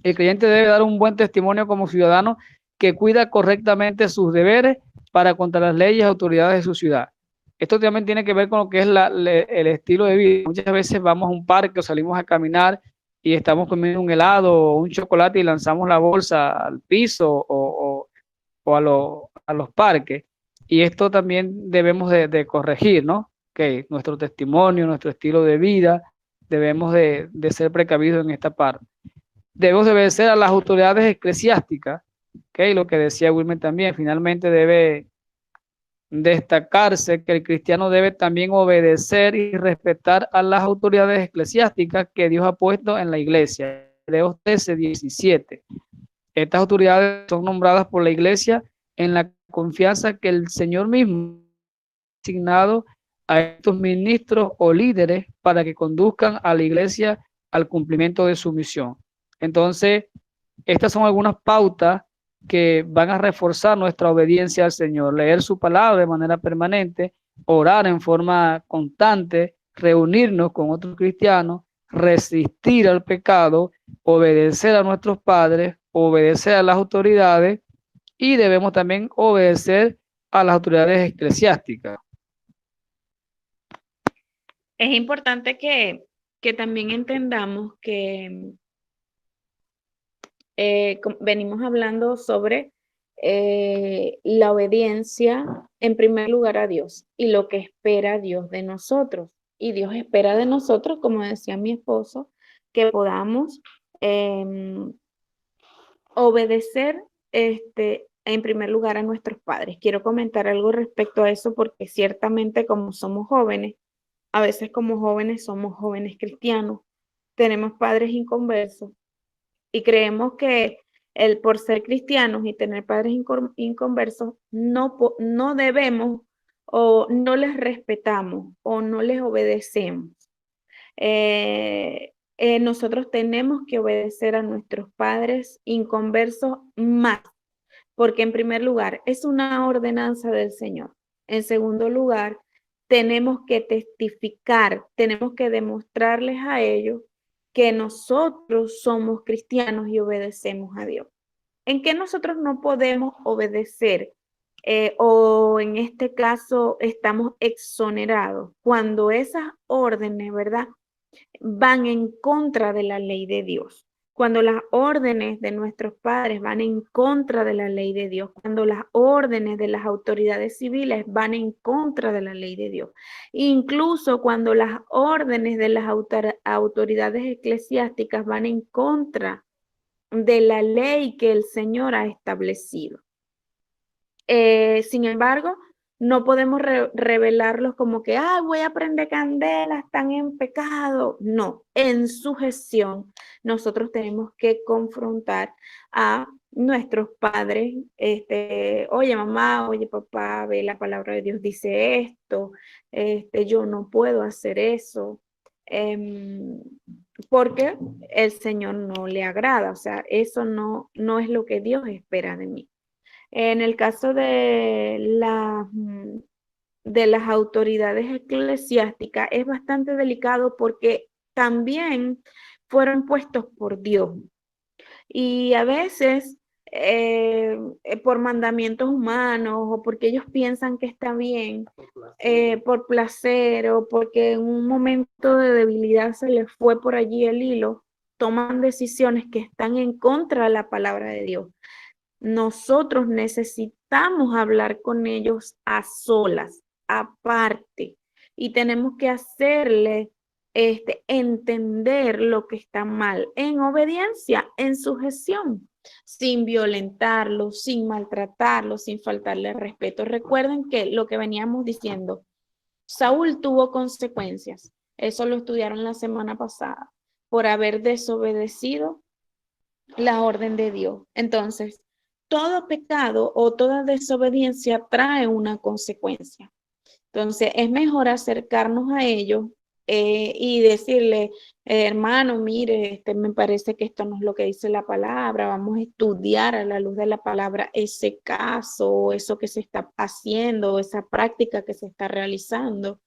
[SPEAKER 1] El creyente debe dar un buen testimonio como ciudadano que cuida correctamente sus deberes para contra las leyes y autoridades de su ciudad. Esto también tiene que ver con lo que es el estilo de vida. Muchas veces vamos a un parque o salimos a caminar y estamos comiendo un helado o un chocolate y lanzamos la bolsa al piso o a los parques. Y esto también debemos de corregir, ¿no? Que nuestro testimonio, nuestro estilo de vida, debemos de ser precavidos en esta parte. Debemos obedecer a las autoridades eclesiásticas ¿Ok? Lo que decía Wilmer también, finalmente debe destacarse que el cristiano debe también obedecer y respetar a las autoridades eclesiásticas que Dios ha puesto en la iglesia. Hebreos 13:17. Estas autoridades son nombradas por la iglesia en la confianza que el Señor mismo ha asignado a estos ministros o líderes para que conduzcan a la iglesia al cumplimiento de su misión. Entonces, estas son algunas pautas que van a reforzar nuestra obediencia al Señor, leer su palabra de manera permanente, orar en forma constante, reunirnos con otros cristianos, resistir al pecado, obedecer a nuestros padres, obedecer a las autoridades y debemos también obedecer a las autoridades eclesiásticas.
[SPEAKER 4] Es importante que también entendamos que venimos hablando sobre la obediencia en primer lugar a Dios y lo que espera Dios de nosotros. Y Dios espera de nosotros, como decía mi esposo, que podamos obedecer en primer lugar a nuestros padres. Quiero comentar algo respecto a eso porque ciertamente como somos jóvenes, a veces como jóvenes somos jóvenes cristianos, tenemos padres inconversos y creemos que por ser cristianos y tener padres inconversos, no debemos o no les respetamos o no les obedecemos. Nosotros tenemos que obedecer a nuestros padres inconversos más, porque en primer lugar es una ordenanza del Señor. En segundo lugar, tenemos que testificar, tenemos que demostrarles a ellos que nosotros somos cristianos y obedecemos a Dios. ¿En qué nosotros no podemos obedecer? O en este caso estamos exonerados cuando esas órdenes, ¿verdad?, van en contra de la ley de Dios. Cuando las órdenes de nuestros padres van en contra de la ley de Dios, cuando las órdenes de las autoridades civiles van en contra de la ley de Dios, incluso cuando las órdenes de las autoridades eclesiásticas van en contra de la ley que el Señor ha establecido. Sin embargo, no podemos revelarlos como que, voy a prender candela, están en pecado. No, en sujeción nosotros tenemos que confrontar a nuestros padres. Oye mamá, oye papá, ve, la palabra de Dios dice esto, yo no puedo hacer eso, porque el Señor no le agrada. O sea, eso no es lo que Dios espera de mí. En el caso de las autoridades eclesiásticas es bastante delicado porque también fueron puestos por Dios. Y a veces por mandamientos humanos o porque ellos piensan que está bien, por placer o porque en un momento de debilidad se les fue por allí el hilo, toman decisiones que están en contra de la palabra de Dios. Nosotros necesitamos hablar con ellos a solas, aparte, y tenemos que hacerle entender lo que está mal, en obediencia, en sujeción, sin violentarlo, sin maltratarlo, sin faltarle respeto. Recuerden que lo que veníamos diciendo, Saúl tuvo consecuencias. Eso lo estudiaron la semana pasada, por haber desobedecido la orden de Dios. Entonces, todo pecado o toda desobediencia trae una consecuencia. Entonces, es mejor acercarnos a ellos y decirle, hermano, mire, me parece que esto no es lo que dice la palabra, vamos a estudiar a la luz de la palabra ese caso, eso que se está haciendo, esa práctica que se está realizando,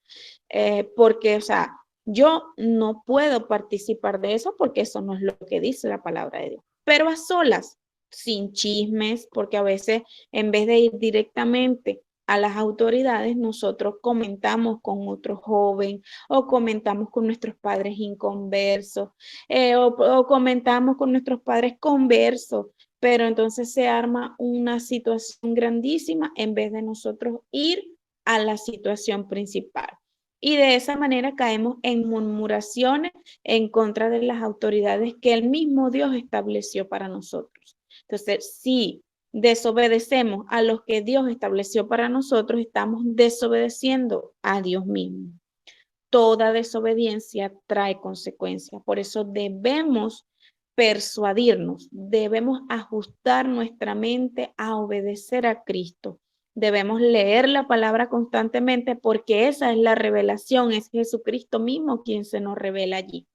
[SPEAKER 4] porque, o sea, yo no puedo participar de eso porque eso no es lo que dice la palabra de Dios. Pero a solas, sin chismes, porque a veces en vez de ir directamente a las autoridades, nosotros comentamos con otro joven o comentamos con nuestros padres inconversos o comentamos con nuestros padres conversos, pero entonces se arma una situación grandísima en vez de nosotros ir a la situación principal. Y de esa manera caemos en murmuraciones en contra de las autoridades que el mismo Dios estableció para nosotros. Entonces, sí, desobedecemos a los que Dios estableció para nosotros, estamos desobedeciendo a Dios mismo. Toda desobediencia trae consecuencias. Por eso debemos persuadirnos, debemos ajustar nuestra mente a obedecer a Cristo. Debemos leer la palabra constantemente porque esa es la revelación, es Jesucristo mismo quien se nos revela allí.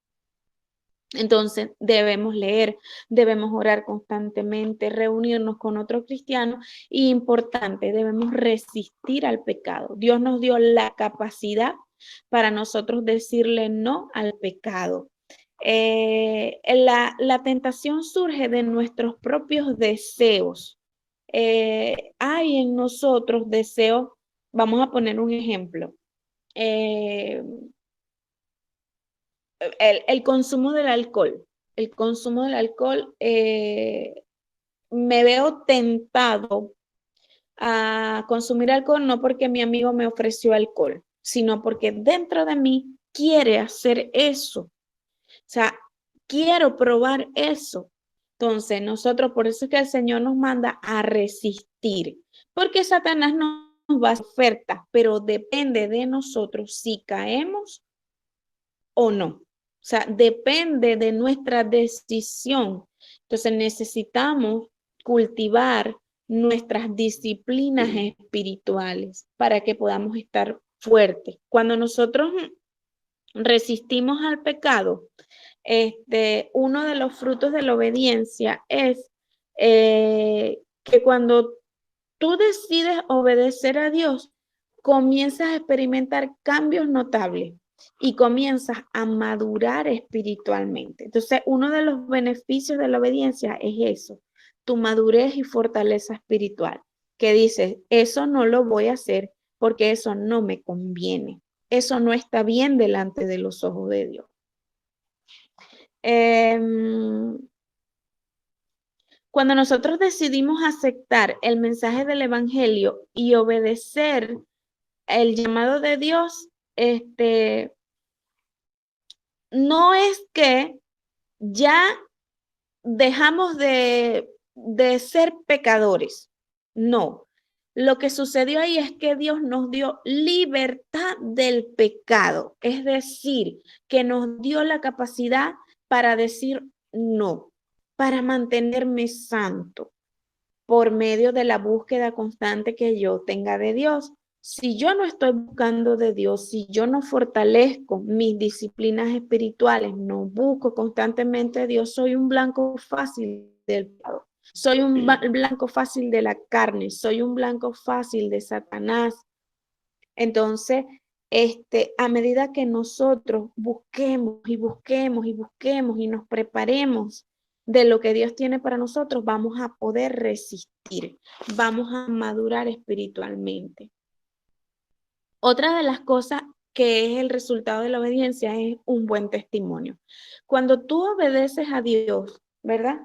[SPEAKER 4] Entonces debemos leer, debemos orar constantemente, reunirnos con otros cristianos y importante, debemos resistir al pecado. Dios nos dio la capacidad para nosotros decirle no al pecado. La tentación surge de nuestros propios deseos. Hay en nosotros deseos, vamos a poner un ejemplo. El consumo del alcohol. El consumo del alcohol, me veo tentado a consumir alcohol no porque mi amigo me ofreció alcohol, sino porque dentro de mí quiere hacer eso. O sea, quiero probar eso. Entonces, nosotros, por eso es que el Señor nos manda a resistir, porque Satanás nos va a hacer ofertas, pero depende de nosotros si caemos o no. O sea, depende de nuestra decisión. Entonces necesitamos cultivar nuestras disciplinas espirituales para que podamos estar fuertes. Cuando nosotros resistimos al pecado, uno de los frutos de la obediencia es que cuando tú decides obedecer a Dios, comienzas a experimentar cambios notables y comienzas a madurar espiritualmente. Entonces, uno de los beneficios de la obediencia es eso, tu madurez y fortaleza espiritual, que dices, eso no lo voy a hacer porque eso no me conviene, eso no está bien delante de los ojos de Dios. Cuando nosotros decidimos aceptar el mensaje del evangelio y obedecer el llamado de Dios, no es que ya dejamos de ser pecadores. No. Lo que sucedió ahí es que Dios nos dio libertad del pecado. Es decir, que nos dio la capacidad para decir no, para mantenerme santo por medio de la búsqueda constante que yo tenga de Dios. Si yo no estoy buscando de Dios, si yo no fortalezco mis disciplinas espirituales, no busco constantemente a Dios, soy un blanco fácil del pecado, soy un blanco fácil de la carne, soy un blanco fácil de Satanás. Entonces, a medida que nosotros busquemos y busquemos y busquemos y nos preparemos de lo que Dios tiene para nosotros, vamos a poder resistir, vamos a madurar espiritualmente. Otra de las cosas que es el resultado de la obediencia es un buen testimonio. Cuando tú obedeces a Dios, ¿verdad?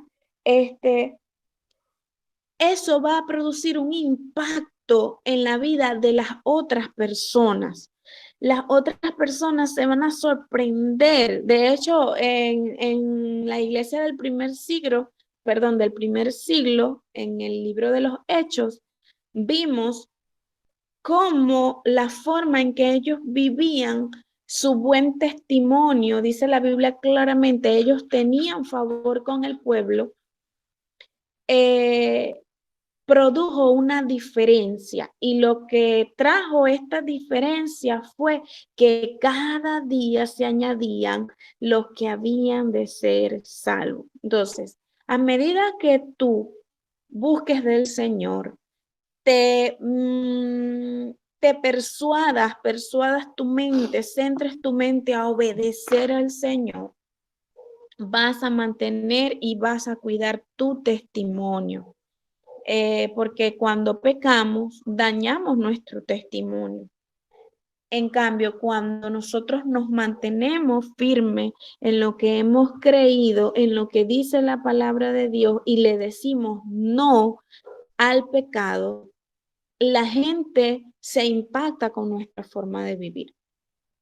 [SPEAKER 4] Eso va a producir un impacto en la vida de las otras personas. Las otras personas se van a sorprender. De hecho, en la iglesia del primer siglo, en el libro de los Hechos, vimos cómo la forma en que ellos vivían su buen testimonio, dice la Biblia claramente, ellos tenían favor con el pueblo, produjo una diferencia, y lo que trajo esta diferencia fue que cada día se añadían los que habían de ser salvos. Entonces, a medida que tú busques del Señor, te persuadas tu mente, centres tu mente a obedecer al Señor, vas a mantener y vas a cuidar tu testimonio. Porque cuando pecamos, dañamos nuestro testimonio. En cambio, cuando nosotros nos mantenemos firmes en lo que hemos creído, en lo que dice la palabra de Dios y le decimos no al pecado, la gente se impacta con nuestra forma de vivir.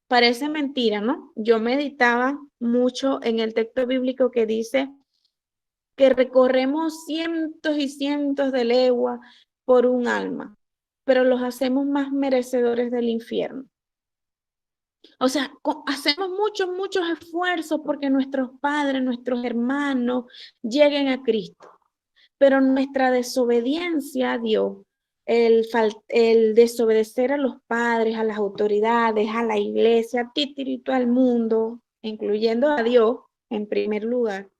[SPEAKER 4] Parece mentira, ¿no? Yo meditaba mucho en el texto bíblico que dice que recorremos cientos y cientos de leguas por un alma, pero los hacemos más merecedores del infierno. O sea, hacemos muchos esfuerzos porque nuestros padres, nuestros hermanos lleguen a Cristo, pero nuestra desobediencia a Dios, el desobedecer a los padres, a las autoridades, a la iglesia, a Titirito, al mundo, incluyendo a Dios en primer lugar,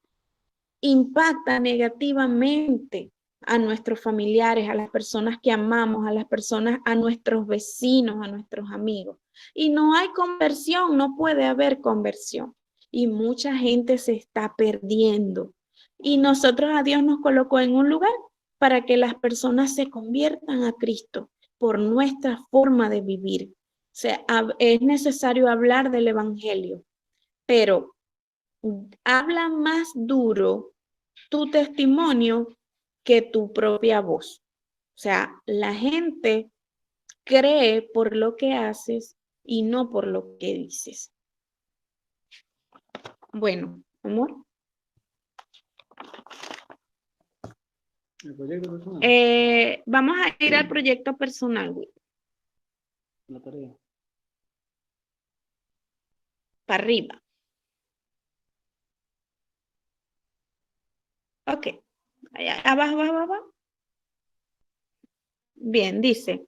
[SPEAKER 4] impacta negativamente a nuestros familiares, a las personas que amamos, a las personas, a nuestros vecinos, a nuestros amigos. Y no hay conversión, no puede haber conversión. Y mucha gente se está perdiendo. Y nosotros a Dios nos colocó en un lugar para que las personas se conviertan a Cristo por nuestra forma de vivir. O sea, es necesario hablar del evangelio, pero habla más duro tu testimonio que tu propia voz. O sea, la gente cree por lo que haces y no por lo que dices. Bueno, amor.
[SPEAKER 1] El proyecto personal,
[SPEAKER 4] Vamos a ir al proyecto personal, Will.
[SPEAKER 1] la tarea.
[SPEAKER 4] Para arriba. Ok. Allá, abajo, abajo, abajo. Bien, dice.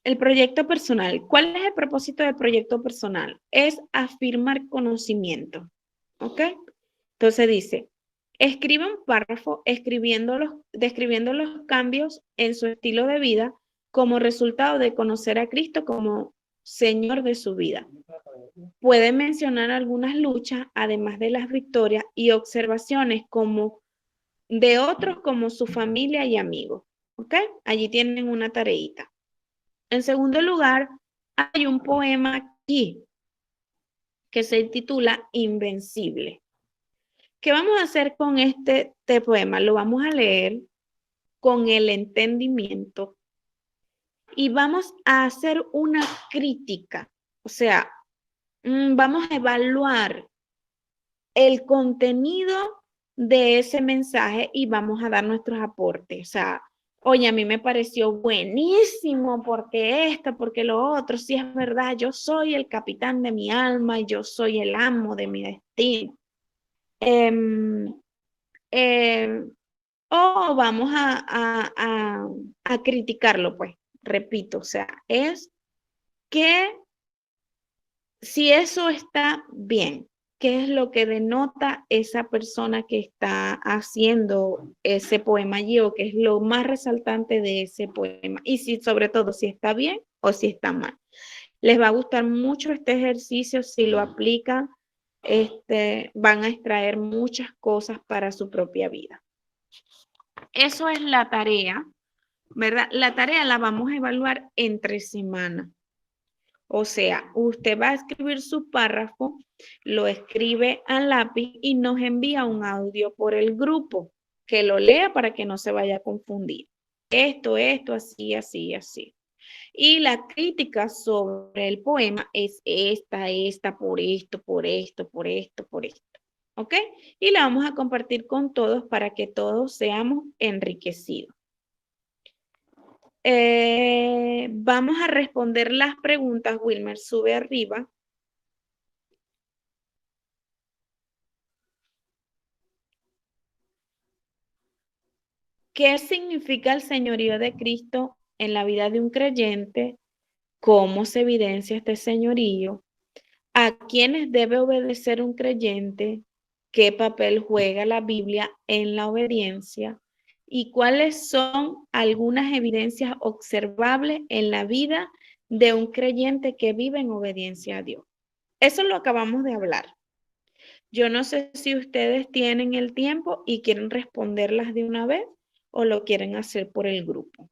[SPEAKER 4] El proyecto personal. ¿Cuál es el propósito del proyecto personal? Es afirmar conocimiento. ¿Ok? Entonces dice, escribe un párrafo describiendo los cambios en su estilo de vida como resultado de conocer a Cristo como Señor de su vida. Puede mencionar algunas luchas, además de las victorias y observaciones como de otros como su familia y amigos. ¿Ok? Allí tienen una tareita. En segundo lugar, hay un poema aquí que se titula Invencible. ¿Qué vamos a hacer con este poema? Lo vamos a leer con el entendimiento y vamos a hacer una crítica. O sea, vamos a evaluar el contenido de ese mensaje y vamos a dar nuestros aportes. O sea, oye, a mí me pareció buenísimo porque esto, porque lo otro, sí es verdad, yo soy el capitán de mi alma y yo soy el amo de mi destino. O vamos a criticarlo, pues, repito, o sea, es que si eso está bien, ¿qué es lo que denota esa persona que está haciendo ese poema allí o qué es lo más resaltante de ese poema? Y si, sobre todo, si está bien o si está mal. Les va a gustar mucho este ejercicio si lo aplican, van a extraer muchas cosas para su propia vida. Eso es la tarea, ¿verdad? La tarea la vamos a evaluar entre semana. O sea, usted va a escribir su párrafo, lo escribe a lápiz y nos envía un audio por el grupo, que lo lea para que no se vaya a confundir. Esto, así, así, así. Y la crítica sobre el poema es esta, por esto, por esto, por esto, por esto. ¿Ok? Y la vamos a compartir con todos para que todos seamos enriquecidos. Vamos a responder las preguntas. Wilmer, sube arriba. ¿Qué significa el señorío de Cristo en la vida de un creyente? ¿Cómo se evidencia este señorío? ¿A quiénes debe obedecer un creyente? ¿Qué papel juega la Biblia en la obediencia? ¿Y cuáles son algunas evidencias observables en la vida de un creyente que vive en obediencia a Dios? Eso lo acabamos de hablar. Yo no sé si ustedes tienen el tiempo y quieren responderlas de una vez o lo quieren hacer por el grupo.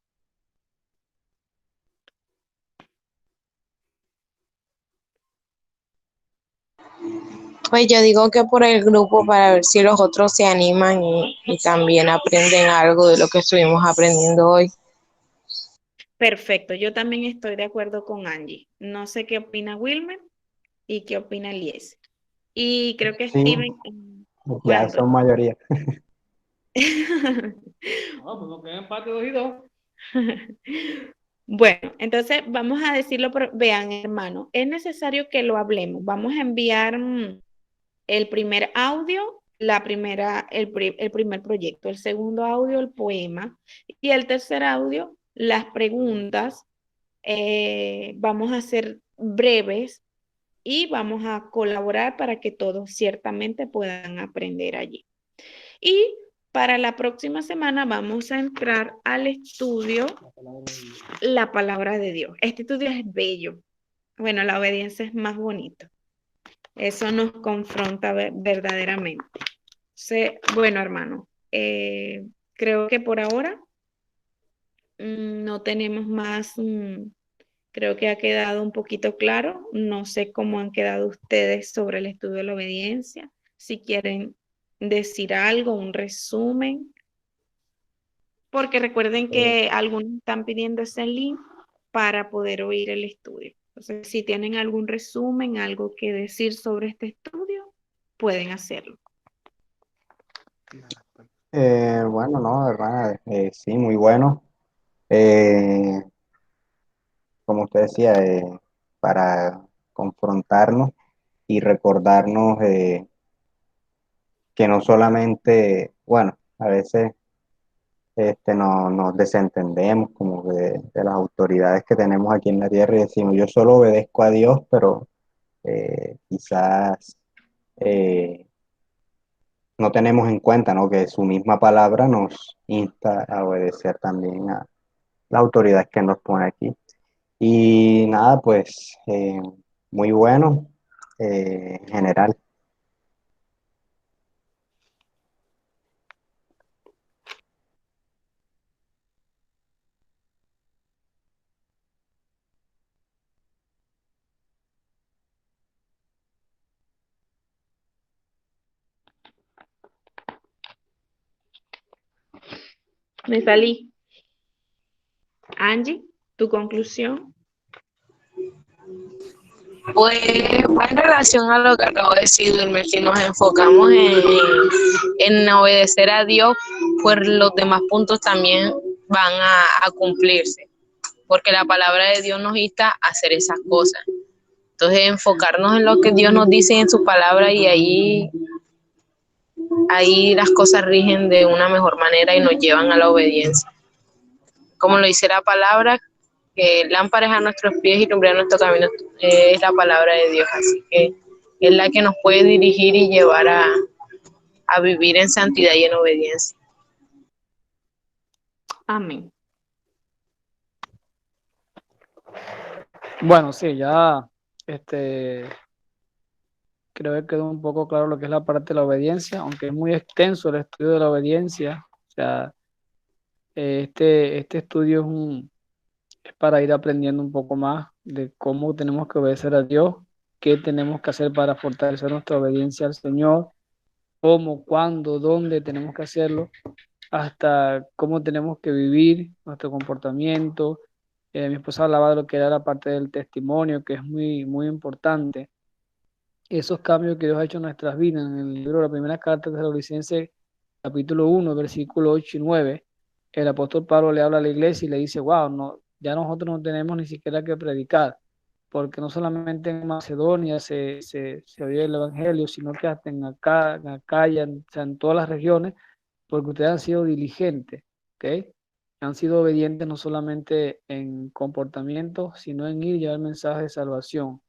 [SPEAKER 3] Pues yo digo que por el grupo para ver si los otros se animan y también aprenden algo de lo que estuvimos aprendiendo hoy.
[SPEAKER 4] Perfecto, yo también estoy de acuerdo con Angie. No sé qué opina Wilmer y qué opina Eliezer. Y creo que
[SPEAKER 2] Sí,
[SPEAKER 4] Steven.
[SPEAKER 2] Ya
[SPEAKER 4] Bueno,
[SPEAKER 2] son mayoría.
[SPEAKER 1] No, pues no queda empate 2-2.
[SPEAKER 4] bueno, entonces vamos a decirlo, vean, hermano, es necesario que lo hablemos. Vamos a enviar el primer audio, el primer proyecto, el segundo audio, el poema, y el tercer audio, las preguntas. Vamos a ser breves y vamos a colaborar para que todos ciertamente puedan aprender allí. Y para la próxima semana vamos a entrar al estudio La Palabra de Dios. Este estudio es bello. Bueno, la obediencia es más bonito. Eso nos confronta verdaderamente. Bueno, hermano, creo que por ahora no tenemos más. Creo que ha quedado un poquito claro. No sé cómo han quedado ustedes sobre el estudio de la obediencia. Si quieren decir algo, un resumen, porque recuerden
[SPEAKER 2] Eh,
[SPEAKER 4] que algunos están pidiendo ese link para poder oír el estudio. Entonces, si tienen algún resumen, algo que decir sobre este estudio, pueden hacerlo.
[SPEAKER 2] bueno, no, hermana, sí, muy bueno. Eh, Como usted decía, para confrontarnos y recordarnos que no solamente, bueno, a veces nos desentendemos como de las autoridades que tenemos aquí en la tierra y decimos, yo solo obedezco a Dios, pero quizás eh, no tenemos en cuenta, ¿no?, que su misma palabra nos insta a obedecer también a las autoridades que nos pone aquí. Y nada, pues muy bueno en general.
[SPEAKER 4] Me salí. Angie, tu conclusión.
[SPEAKER 3] Pues va en relación a lo que acabo de decir, Wilmer, si nos enfocamos en obedecer a Dios, pues los demás puntos también van a cumplirse, porque la palabra de Dios nos insta a hacer esas cosas. Entonces, enfocarnos en lo que Dios nos dice en su palabra y ahí las cosas rigen de una mejor manera y nos llevan a la obediencia. Como lo dice la palabra, que lámpara es a nuestros pies y lumbrera nuestro camino, es la palabra de Dios, así que es la que nos puede dirigir y llevar a vivir en santidad y en obediencia.
[SPEAKER 4] Amén.
[SPEAKER 1] Bueno, sí, ya creo que quedó un poco claro lo que es la parte de la obediencia, aunque es muy extenso el estudio de la obediencia. O sea, este estudio es para ir aprendiendo un poco más de cómo tenemos que obedecer a Dios, qué tenemos que hacer para fortalecer nuestra obediencia al Señor, cómo, cuándo, dónde tenemos que hacerlo, hasta cómo tenemos que vivir nuestro comportamiento. Mi esposa hablaba de lo que era la parte del testimonio, que es muy, muy importante. Esos cambios que Dios ha hecho en nuestras vidas, en el libro de la primera carta de Tesalonicenses, capítulo 1, versículo 8 y 9, el apóstol Pablo le habla a la iglesia y le dice, wow, no, ya nosotros no tenemos ni siquiera que predicar, porque no solamente en Macedonia se oye el evangelio, sino que hasta en Acaya, o sea, en todas las regiones, porque ustedes han sido diligentes, ¿ok? Han sido obedientes no solamente en comportamiento, sino en ir y llevar mensajes de salvación.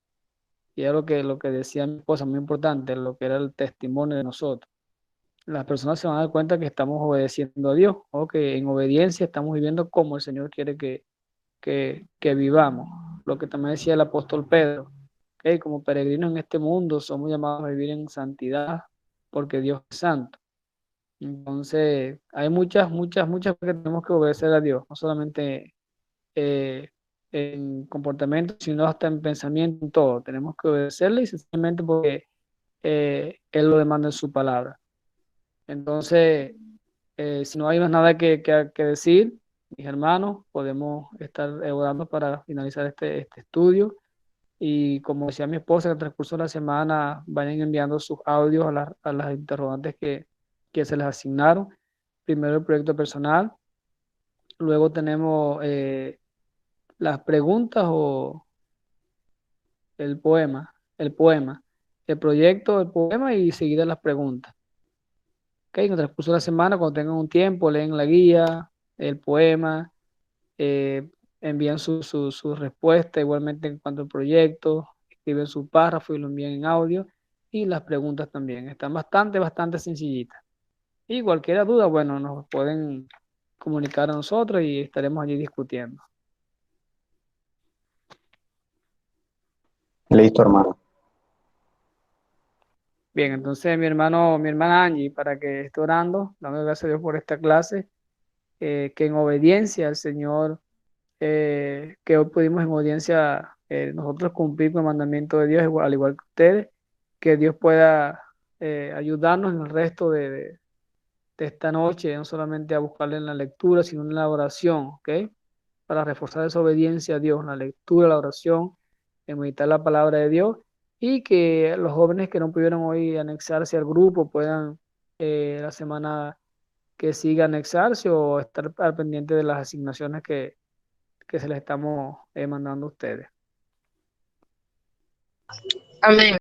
[SPEAKER 1] Y es lo que decía mi esposa, muy importante, lo que era el testimonio de nosotros. Las personas se van a dar cuenta que estamos obedeciendo a Dios, o que en obediencia estamos viviendo como el Señor quiere que vivamos. Lo que también decía el apóstol Pedro, que como peregrinos en este mundo somos llamados a vivir en santidad, porque Dios es santo. Entonces, hay muchas cosas que tenemos que obedecer a Dios, no solamente eh, en comportamiento, sino hasta en pensamiento, en todo. Tenemos que obedecerle y sencillamente porque Él lo demanda en su palabra. Entonces, si no hay más nada que decir, mis hermanos, podemos estar orando para finalizar este estudio. Y como decía mi esposa, en el transcurso de la semana vayan enviando sus audios a las interrogantes que se les asignaron. Primero el proyecto personal, luego tenemos las preguntas o el poema, el proyecto, el poema y seguidas las preguntas. ¿Ok? En el transcurso de la semana, cuando tengan un tiempo, leen la guía, el poema, eh, envían su respuesta igualmente en cuanto al proyecto, escriben su párrafo y lo envían en audio y las preguntas también. Están bastante sencillitas. Y cualquier duda, bueno, nos pueden comunicar a nosotros y estaremos allí discutiendo.
[SPEAKER 2] Listo, hermano.
[SPEAKER 1] Bien, entonces mi hermana Angie, para que esté orando, dando gracias a Dios por esta clase, que en obediencia al Señor, que hoy pudimos en obediencia nosotros cumplir con el mandamiento de Dios, al igual que ustedes, que Dios pueda ayudarnos en el resto de esta noche, no solamente a buscarle en la lectura, sino en la oración, ¿ok? Para reforzar esa obediencia a Dios, la lectura, la oración, en meditar la palabra de Dios, y que los jóvenes que no pudieron hoy anexarse al grupo puedan la semana que siga anexarse o estar al pendiente de las asignaciones que se les estamos mandando a ustedes.
[SPEAKER 3] Amén.